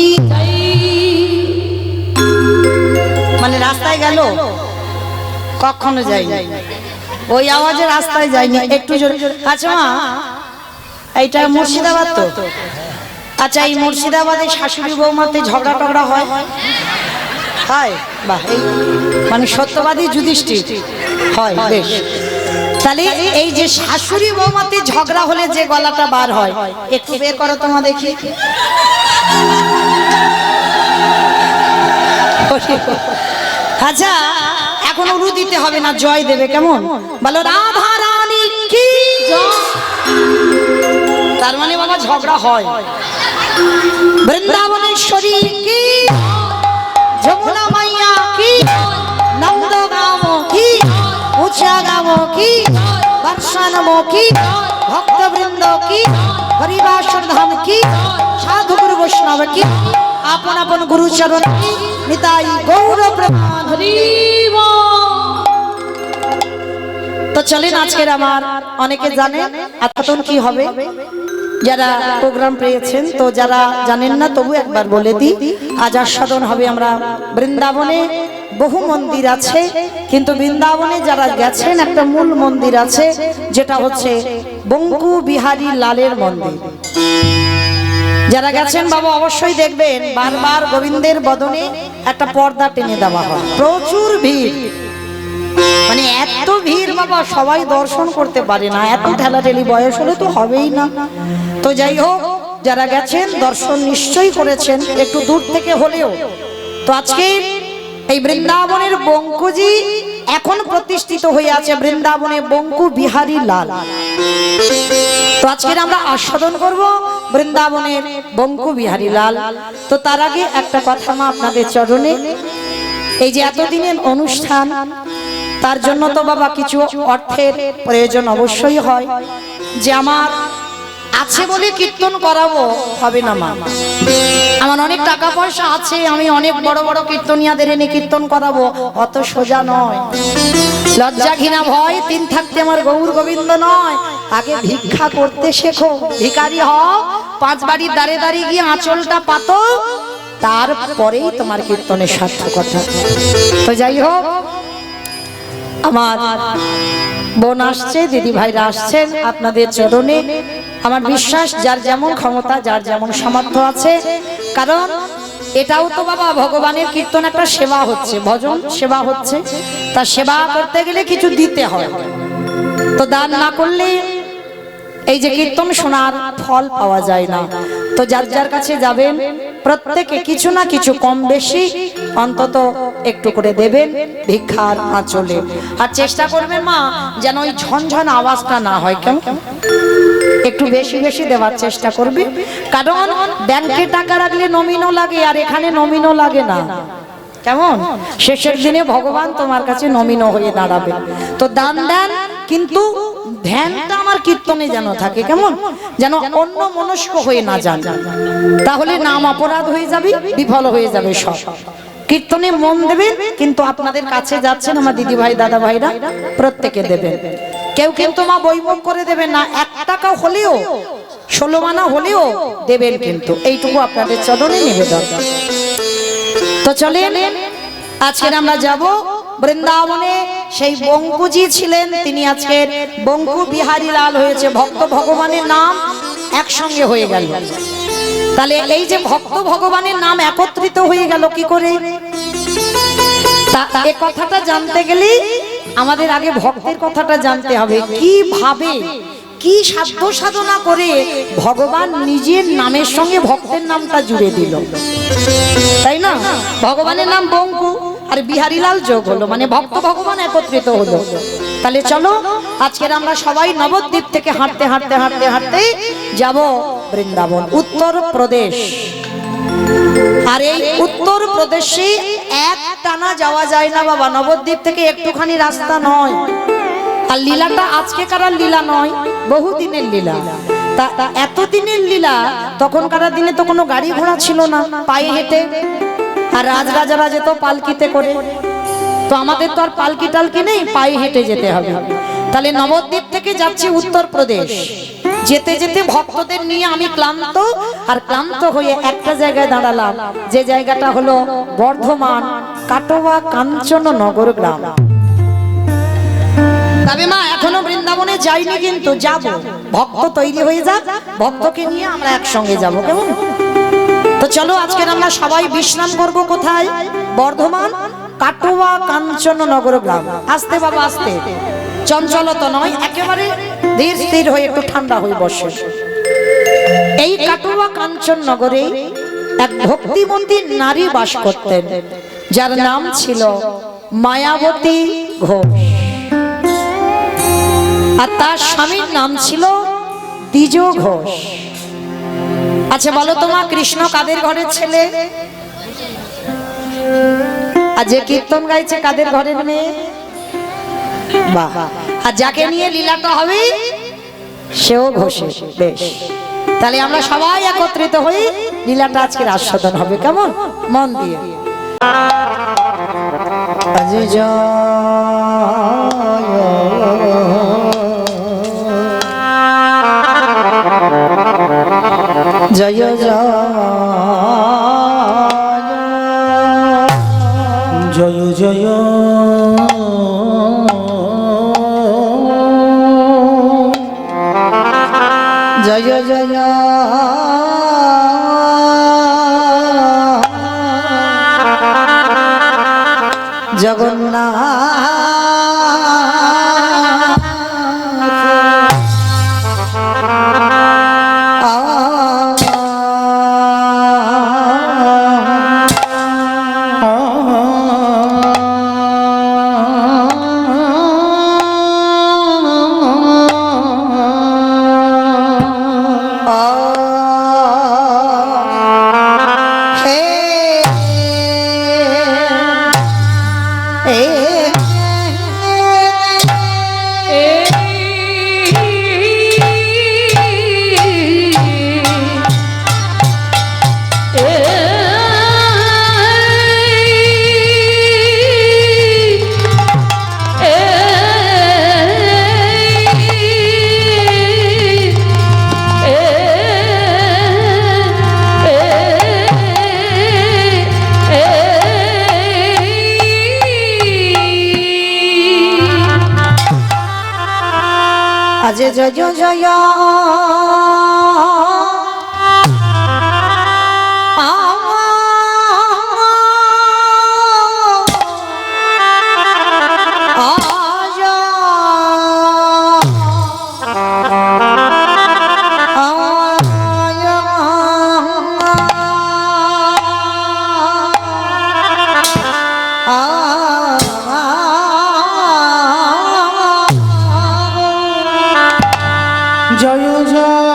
মানে রাস্তায় গেল কখনো যাইনি, ওই আওয়াজে রাস্তায় যাইনি, একটু জোরে। আচ্ছা মা, এইটা মুর্শিদাবাদ তো? আচ্ছা, এই মুর্শিদাবাদে শাশুড়ি বৌমাতে ঝগড়া টগড়া হয়? হয়, বাহ, এই মানে সত্যবাদী যুধিষ্ঠির হয়, বেশ। তাহলে এই যে শাশুড়ি বৌমাতে ঝগড়া হলে যে গলাটা বার হয়, একটু বের করো তোমা দেখি। আচ্ছা, এখন উরু দিতে হবে না, জয় দেবে, কেমন বলো? রাধা রানী কি জয়। তার মানে বাবা ঝগড়া হয়। বৃন্দাবনেশ্বরী কি, যমুনা মাইয়া কি, নন্দগাঁও কি, উঁচা গাঁও কি, বর্ষানমো কি, ভক্তবৃন্দ কি, হরিবাসর ধাম কি, সাধু গুরু বৈষ্ণব কি, আপন আপন গুরুচরণ কি, নিতাই গৌর প্রমাণ। তো চলেন, আজকের আমার অনেকে জানেন আত্মতন কি হবে, যারা প্রোগ্রাম পেয়েছেন, তো যারা জানেন না তবু একবার বলে দিই। আজ আস্বাদন হবে আমরা বৃন্দাবনে। বহু মন্দির আছে, কিন্তু বৃন্দাবনে যারা গেছেন একটা মূল মন্দির আছে, যেটা হচ্ছে বঙ্কু বিহারী লালের মন্দির। যারা গেছেন বাবা অবশ্যই দেখবেন বারবার গোবিন্দের বদনে একটা পর্দা টেনে দেওয়া হয়, প্রচুর ভিড়, মানে এত ভিড় বাবা সবাই দর্শন করতে পারে না, এত ঠেলাঠেলি, বয়স হলে তো হবেই না। তো যাই হোক, যারা গেছেন দর্শন নিশ্চয়ই করেছেন, একটু দূর থেকে হলেও। তো আজকে এই বৃন্দাবনের বঙ্কুজি এখন প্রতিষ্ঠিত হয়ে আছে, বৃন্দাবনে বঙ্কু বিহারী লাল। তো আজকে আমরা আস্বাদন করব বৃন্দাবনের বঙ্কু বিহারী লাল। তো তার আগে একটা কথা মা আপনাদের চরণে, এই যে এতদিনের অনুষ্ঠান, তার জন্য তো বাবা কিছু অর্থের প্রয়োজন অবশ্যই হয়। যে আমার আছে বলে কীর্তন করাবো হবে না মা, আমার অনেক টাকা পয়সা আছে, আমি অনেক বড় বড় কীর্তনিয়াদের এনে কীর্তন করাবো, অত সোজা নয়। লজ্জা ঘৃণা ভয় তিন থাকতে আমার গৌর গোবিন্দ নয়, আগে ভিক্ষা করতে শেখো, ভিখারি হও, 5 বাড়ির দাঁড়ে দাঁড়িয়ে গিয়ে আঁচলটা পাতো, তারপরেই তোমার কীর্তনের সার্থকতা। তো যাই হোক, আমার বোন আসছে, দিদি ভাইরা আসছেন, আপনাদের চরণে আমার বিশ্বাস যার যেমন ক্ষমতা, যার যেমন সামর্থ্য আছে, কারণ এটাও তো বাবা ভগবানের কীর্তন, একটা সেবা হচ্ছে, ভজন সেবা হচ্ছে, তা সেবা করতে গেলে কিছু দিতে হয়। তো দান না করলে এই যে কীর্তন শোনার ফল পাওয়া যায় না। তো যার যার কাছে যাবেন প্রত্যেকে কিছু না কিছু কম বেশি অন্তত একটু করে দেবেন ভিক্ষার আঁচলে। আর চেষ্টা করবেন মা যেন ওই ঝনঝন আওয়াজটা না হয়, কেমন একটু বেশি বেশি দেওয়ার চেষ্টা করবে, কারণ ব্যাংকে টাকা রাখলে নমিনও লাগে, আর এখানে নমিনও লাগে না। কেমন শেষের দিনে ভগবান তোমার কাছে নমিন হয়ে দাঁড়াবে। তো দান দেন, কিন্তু ধ্যানটা আমার কীর্তনে যেন থাকে, কেমন যেন অন্য মনস্ক হয়ে না যান, তাহলে নাম অপরাধ হয়ে যাবে, বিফল হয়ে যাবে সব। কীর্তনে মন দেবেন, কিন্তু আপনাদের কাছে যাচ্ছেন আমার দিদি ভাই দাদা ভাইরা, প্রত্যেকে দেবেন। কেউ কিন্তু মা বইমুখ করে দেবেন না, 1 টাকা হলেও 16 আনা হলেও দেবেন, কিন্তু এইটুকু আপনাদের চরণে নিবেদন। তো চলেন, আজকে আমরা যাব বৃন্দাবনে। সেই বঙ্কুজি ছিলেন, তিনি আজকের বঙ্কু বিহারী লাল হয়েছে, ভক্ত ভগবানের নাম একসঙ্গে হয়ে গেল। তাহলে এই যে ভক্ত ভগবানের নাম একত্রিত হয়ে গেল কি করে, এই কথাটা জানতে গেলে আমাদের আগে ভক্তের কথাটা জানতে হবে। কিভাবে কি সাধ্য সাধনা করে ভগবান নিজের নামের সঙ্গে ভক্তের নামটা জুড়ে দিল, তাই না? ভগবানের নাম বঙ্কু আর বিহারীলাল যোগ হলো, মানে ভক্ত ভগবান একত্রিত হলো। তাহলে চলো আজকের আমরা সবাই নবদ্বীপ থেকে হাঁটতে হাঁটতে হাঁটতে হাঁটতে যাব বৃন্দাবন, উত্তর প্রদেশ। আর এই উত্তর প্রদেশে এক টানা যাওয়া যায় না বাবা, নবদ্বীপ থেকে একটুখানি রাস্তা নয়। আর লীলাটা আজকেকার লীলা নয়, বহুদিনের লীলা। তা এতদিনের লীলা, তখনকার দিনে তো কোনো গাড়ি ঘোড়া ছিল না, পায়ে হেঁটে। আর রাজরাজারা যেত পালকিতে করে, তো আমাদের তো আর পালকি টালকি নেই, পায়ে হেঁটে যেতে হবে। তাহলে নবদ্বীপ থেকে যাচ্ছি উত্তর প্রদেশ। যেতে যেতে ভক্তদের নিয়ে আমি ক্লান্ত, আর ক্লান্ত হয়ে একটা জায়গায় দাঁড়ালাম, যে জায়গাটা হলো বর্ধমান কাটোয়া কাঞ্চননগর গ্রাম। তবে মা এখনো বৃন্দাবনে যাইনি, কিন্তু যাব। ভক্ত তৈরি হয়ে যাক, ভক্তকে নিয়ে আমরা একসঙ্গে যাব, কেমন? তো চলো আজকে আমরা সবাই বিশ্রাম করব কোথায়? বর্ধমান কাটোয়া কাঞ্চননগর গ্রাম। আস্তে বাবা আস্তে, চঞ্চলতা নয়, একেবারে ধীর স্থির হয়ে একটু ঠান্ডা হয়ে বসে। এই কাটোয়া কাঞ্চননগরে এক ভক্তিমতী নারী বাস করতেন, যার নাম ছিল মায়াবতী ঘোষ। আর তার স্বামীর নাম ছিল দ্বিজ ঘোষ। আচ্ছা বলো তোমা, কৃষ্ণ কাদের ঘরের ছেলে? আর যে কীর্তন গাইছে কাদের ঘরের মেয়ে? বাহ। আর যাকে নিয়ে লীলাটা হবে সেও ঘোষের। বেশ, তাহলে আমরা সবাই একত্রিত হই, লীলাটা আজকের আস্বাদন হবে, কেমন? মন দিয়ে। জয় জয় জয় জয় জয় জয় জগন্নাথ। আজ জয় জয় জয় জয়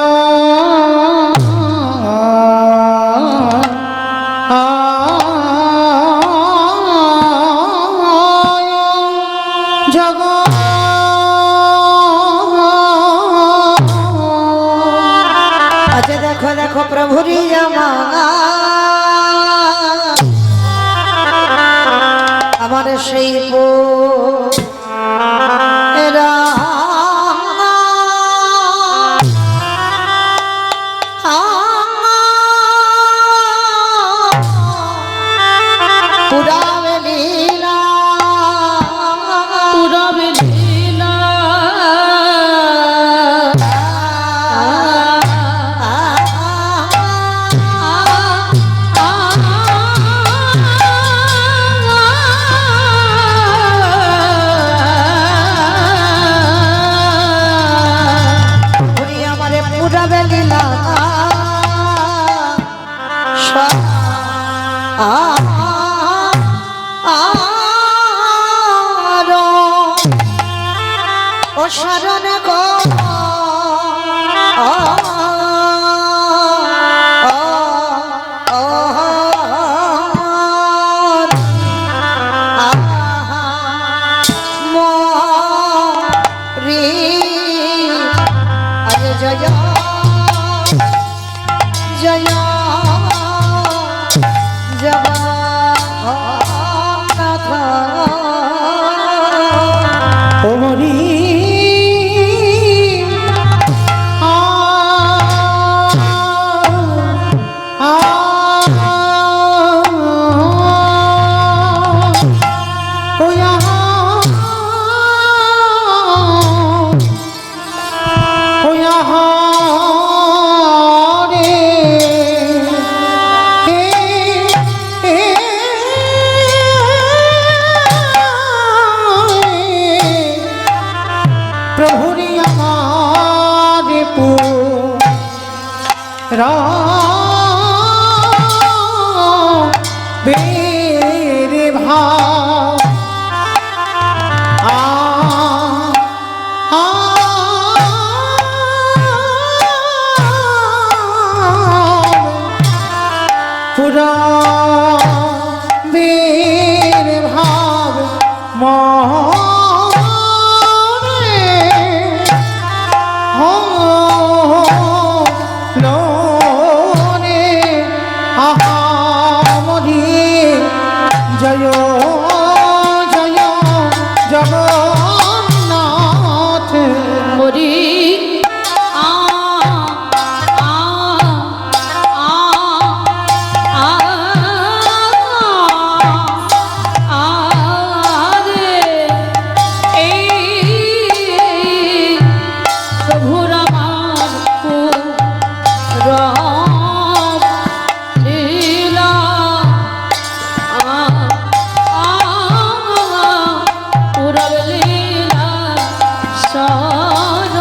ও শরণ গো জয় জয় জগন্নাথ ওমরি বেরে ভাব পুরা বেরে ভাব মনে লোনে আহামরি জয় জয় জগন্নাথ মরি আ আ আ আ রে এই প্রভুর আমার রাম লীলা পুরব লীলা সার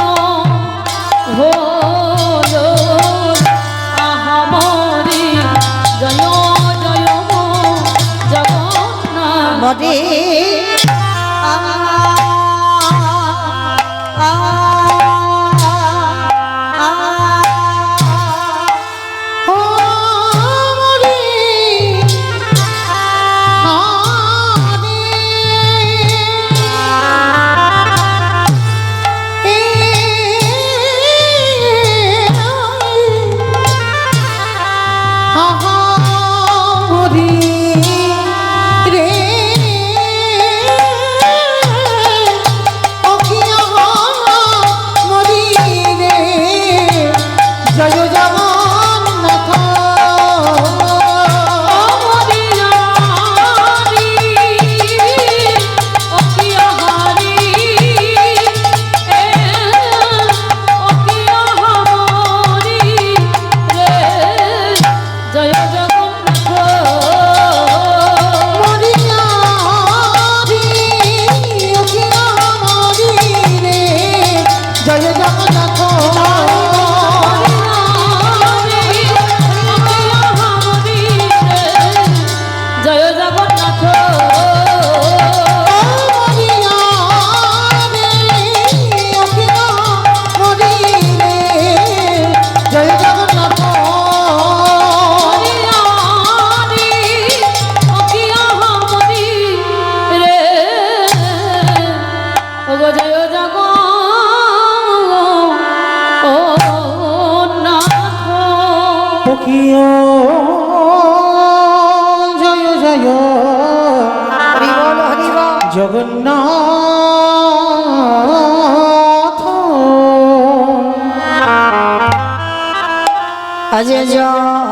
হলো আহামরি জয় জয় জগন্নাথ মরে জয় জয় জগন্নাথ আজ জয়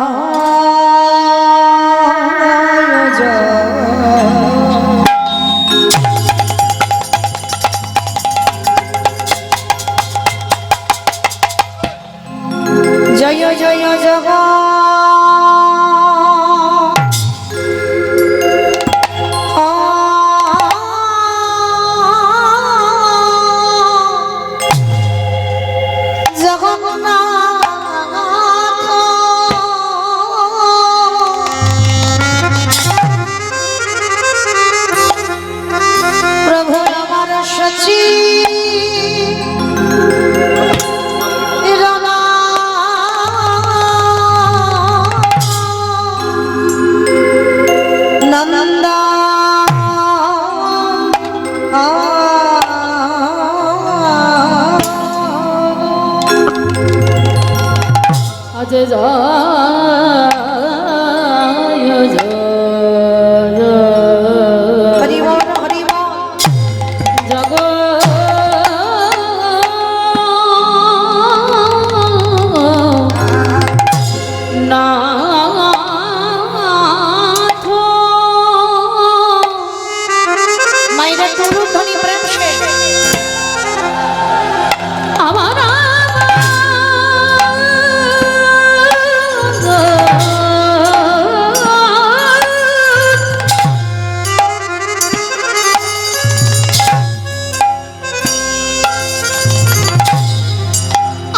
জয় জয় জগন্নাথ জয় জয় হরি বল হরি বল। জগন্নাথ মায়েরা টুরু ধ্বনি প্রেম সে আমার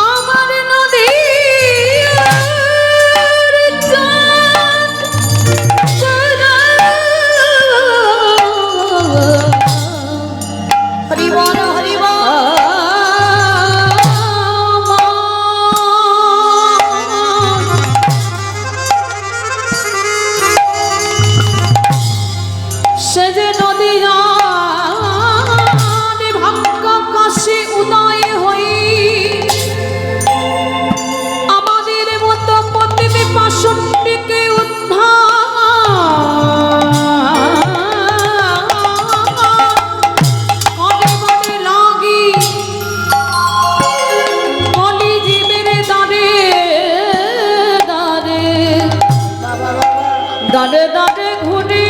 আমার নদী হরি বল হরি বল। সে যে নদী জানে ভাগ্য কাশে উদয় হই আমাদের মতো পতিতে পাষণ্ডীকে উদ্ধার মনে লাগি কলি জীবের দাঁড়ে দাঁড়ে দাঁড়ে দাঁড়ে ঘুরে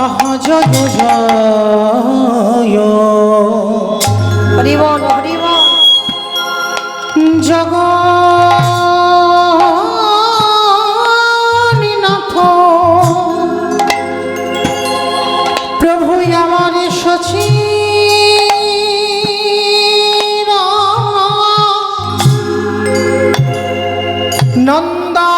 আহা জয় জয় হরি বল হরি বল। জগন্নাথ প্রভু আমার সচি নন্দা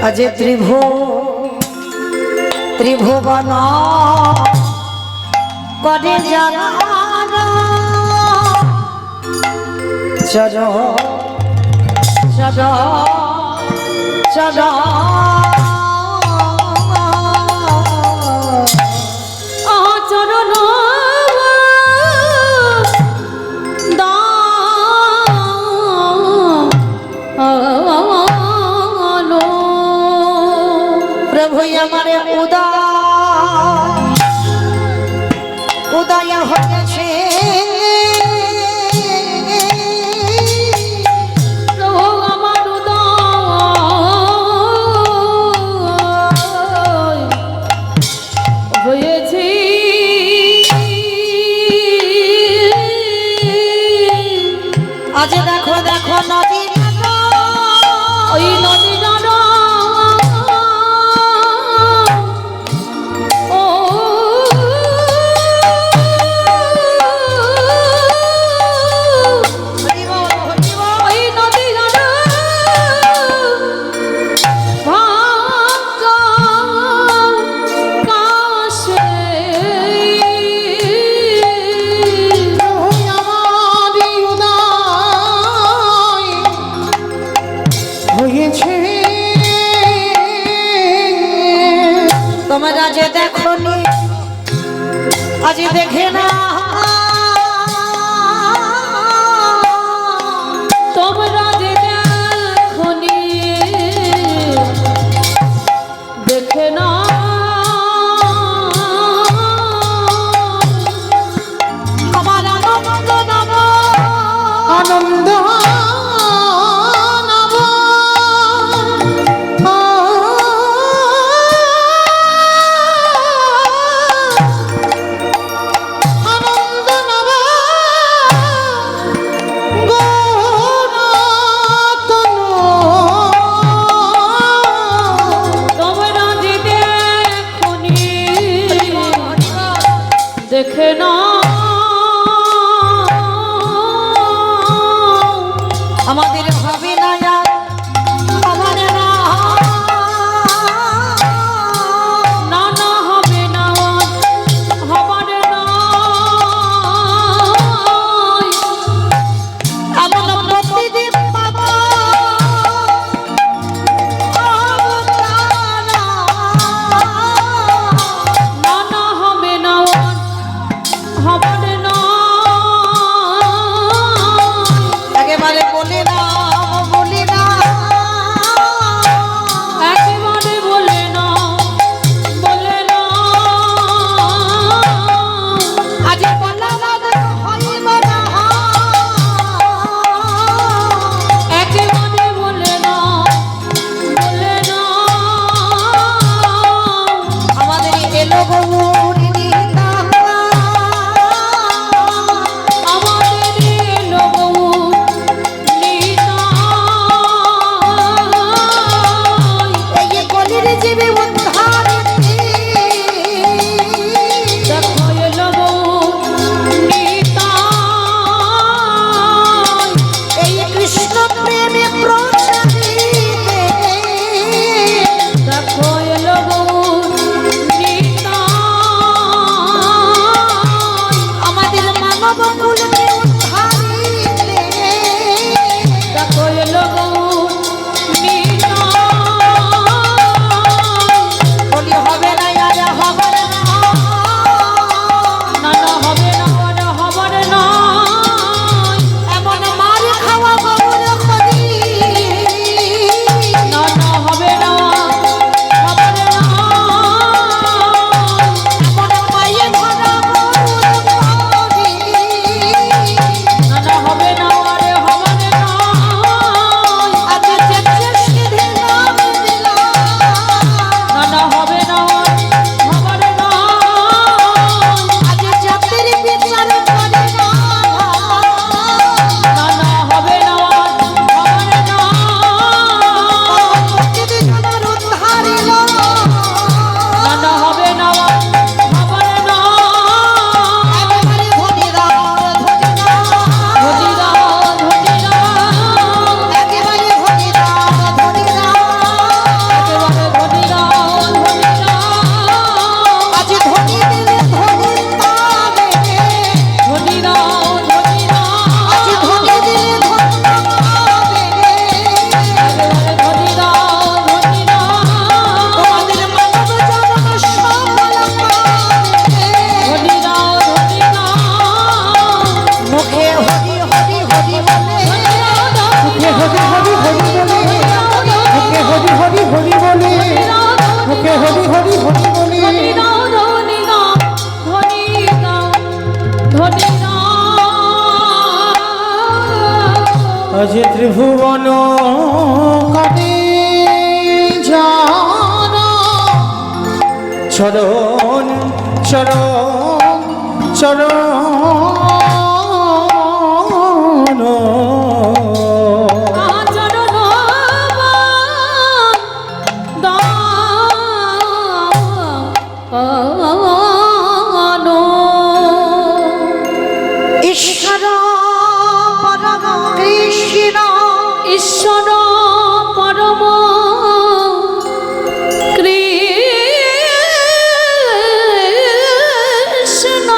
আজ ত্রিভুবন করে জানা চল চল চল আচরণ দানো প্রভু আমার উদয় হয়েছে প্রভু আমার উদয় হয়েছে আজ দেখো দেখো নদী ওই নদী জানো ও হরি বল হরি বল। ওই নদী জানো ভাগ্য কাশে প্রভু আমার উদয় হয়েছে তোমরা যে দেখো নি আজ দেখে না তোমরা যে দেখনি দেখে না আমার আনন্দ নব আনন্দ নব আনন্দ নব গৌরতনু তোমরা যে দেখনি দেখে না আমাদের হবে না আর আমার না না না হবে না হবার না বলে না বলে না একেবারে বলে না বলে না আজ বলা হইব না একেবারে বলে না বলে না আমাদের এলো গৌর নিতা আমাদের এলো নিতাই এই কলির জীবে উদ্ধারিতে দেখো এলো নিতাই এই কৃষ্ণ প্রেমে প্রচারিতে দেখো এলো নিতাই আমাদের মানব কুলকে উদ্ধারিতে দেখো এলো নিতাই বলি হবে না আর হবে না না না হবে না আর হবে না এমন মার খাওয়া গৌর খনি না না হবে না হবে না এমন পায়ে ধরা গৌর খনি না না হবে না আরে হবে না আজ যেতে দিলাম না না হবে না হবে না আজ জাতির বিচার করে না না না হবে না হবে না প্রতিদিন জনের উদ্ধারিল না না হবে না হবে না একেবারে ধনী রাম ধনী রাম ধনী রাম ধনী রাম একেবারে ধনী রাম ধনী রাম একেবারে ধনী রাম ধনী রাম আজ ধনী দিলে ধনী পাবে ধনী রাম ধনী আজ রাম ধনী দিলে ধনী পাবে একেবারে ধনী রাম ধনী রাম তোমাদের মানব জন্ম সফল পাবে ধনী রাম ধনী রাম মুখে হরি হরি হরি বলে মুখে হরি হরি হরি বলে মুখে হরি হরি হরি বলে মুখে হরি হরি হরি বলে ধনী রাম ধনী রাম ধনী রাম ধনী রাম আজ ত্রিভুবন কাটে জানা চরণ চরণ চরণ আচরণ দান ঈশ্বর পরম কৃষ্ণ ঈশ্বর পরম কৃষ্ণ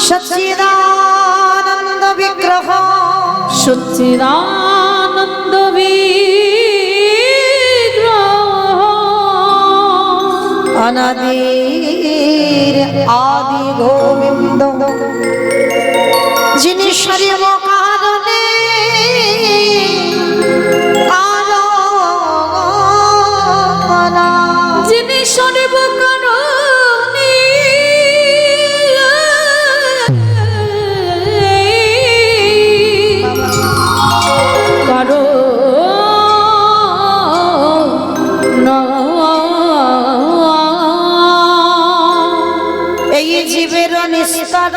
সচ্চিদানন্দ বিগ্রহ সচ্চিদানন্দ বিগ্রহ অনাদির আদি গোবিন্দ যিনি সর্ব কারণে আরাধনা যিনি সর্বকারণে এই জীবের নিস্তার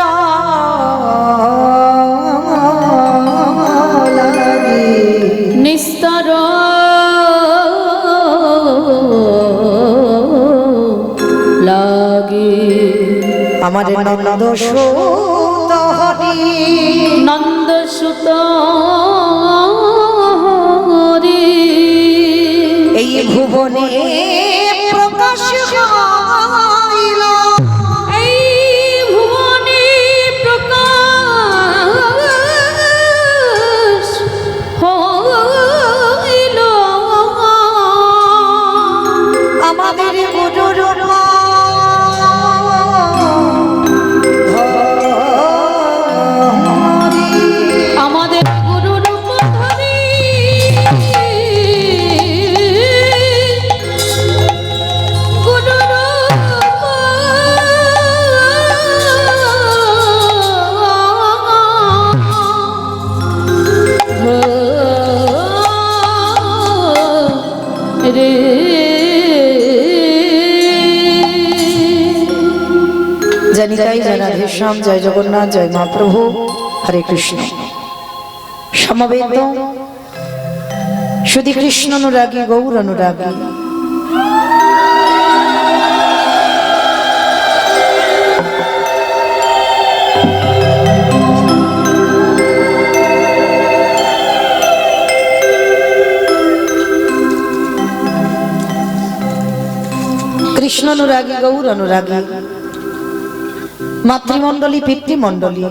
লাগি নিস্তর লাগে আমার নন্দ সুত হরি নন্দ সুত হরি এই ভুবনে প্রকাশ হইল এই ভুবনে প্রকাশ হইল আমাদের গুরুর হরি শ্যাম, জয় জগন্নাথ, জয় মহাপ্রভু, হরে কৃষ্ণ। সমবেত শুধু কৃষ্ণ অনুরাগী, গৌর অনুরাগী, কৃষ্ণ অনুরাগী, গৌর অনুরাগী, মাতৃমণ্ডলী, পিতৃমণ্ডলী,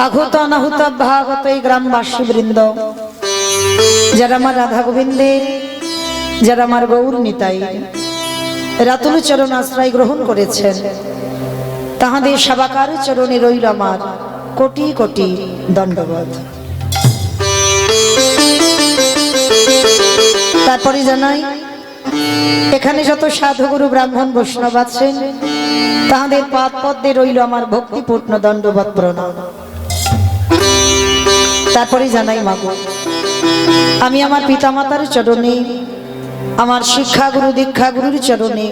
আহত অনাহুত ভাগত এই গ্রামবাসী বৃন্দ, যারা আমার রাধা গোবিন্দের, যারা আমার গৌর নিতাই রাতুল চরণ আশ্রয় গ্রহণ করেছেন, তাহাদের সেবাকার চরণে রইল আমার কোটি কোটি দণ্ডবত। তারপরে জানাই, এখানে যত সাধুগুরু ব্রাহ্মণ বৈষ্ণব আছেন, তাহাদের পাদ পদ্মে রইল আমার ভক্তিপূর্ণ দণ্ডবত প্রণাম। তারপরে জানাই, মাগো, আমি আমার পিতামাতার চরণে, আমার শিক্ষাগুরু দীক্ষাগুরুর চরণে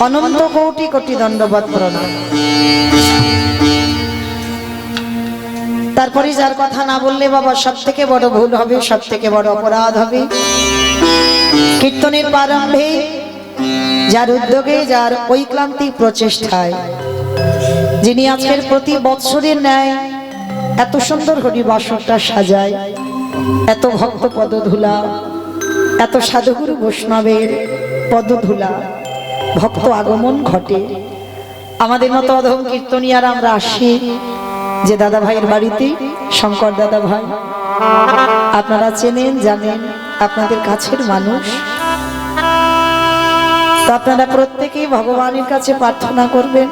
অনন্ত কোটি কোটি দণ্ডবত প্রণাম। তারপরে যার কথা না বললে বাবা সব থেকে বড় ভুল হবে, সব থেকে বড় অপরাধ হবে। কীর্তনের প্রারম্ভে যার উদ্যোগে, যার ঐক্লান্তিক প্রচেষ্টায়, যিনি আজকের প্রতি বৎসরের ন্যায় এত সুন্দর হরিবাসরটা সাজায়, এত ভক্ত পদধূলা, এত সাধুগুরু বৈষ্ণবের পদধূলা, ভক্ত আগমন ঘটে। আমাদের মতো অধম কীর্তনিয়ারা আমরা আসি যে দাদা ভাইয়ের বাড়িতে, শঙ্কর দাদা ভাই, আপনারা চেনেন, জানেন, আপনাদের কাছের মানুষ। তো আপনারা প্রত্যেকেই ভগবানের কাছে প্রার্থনা করবেন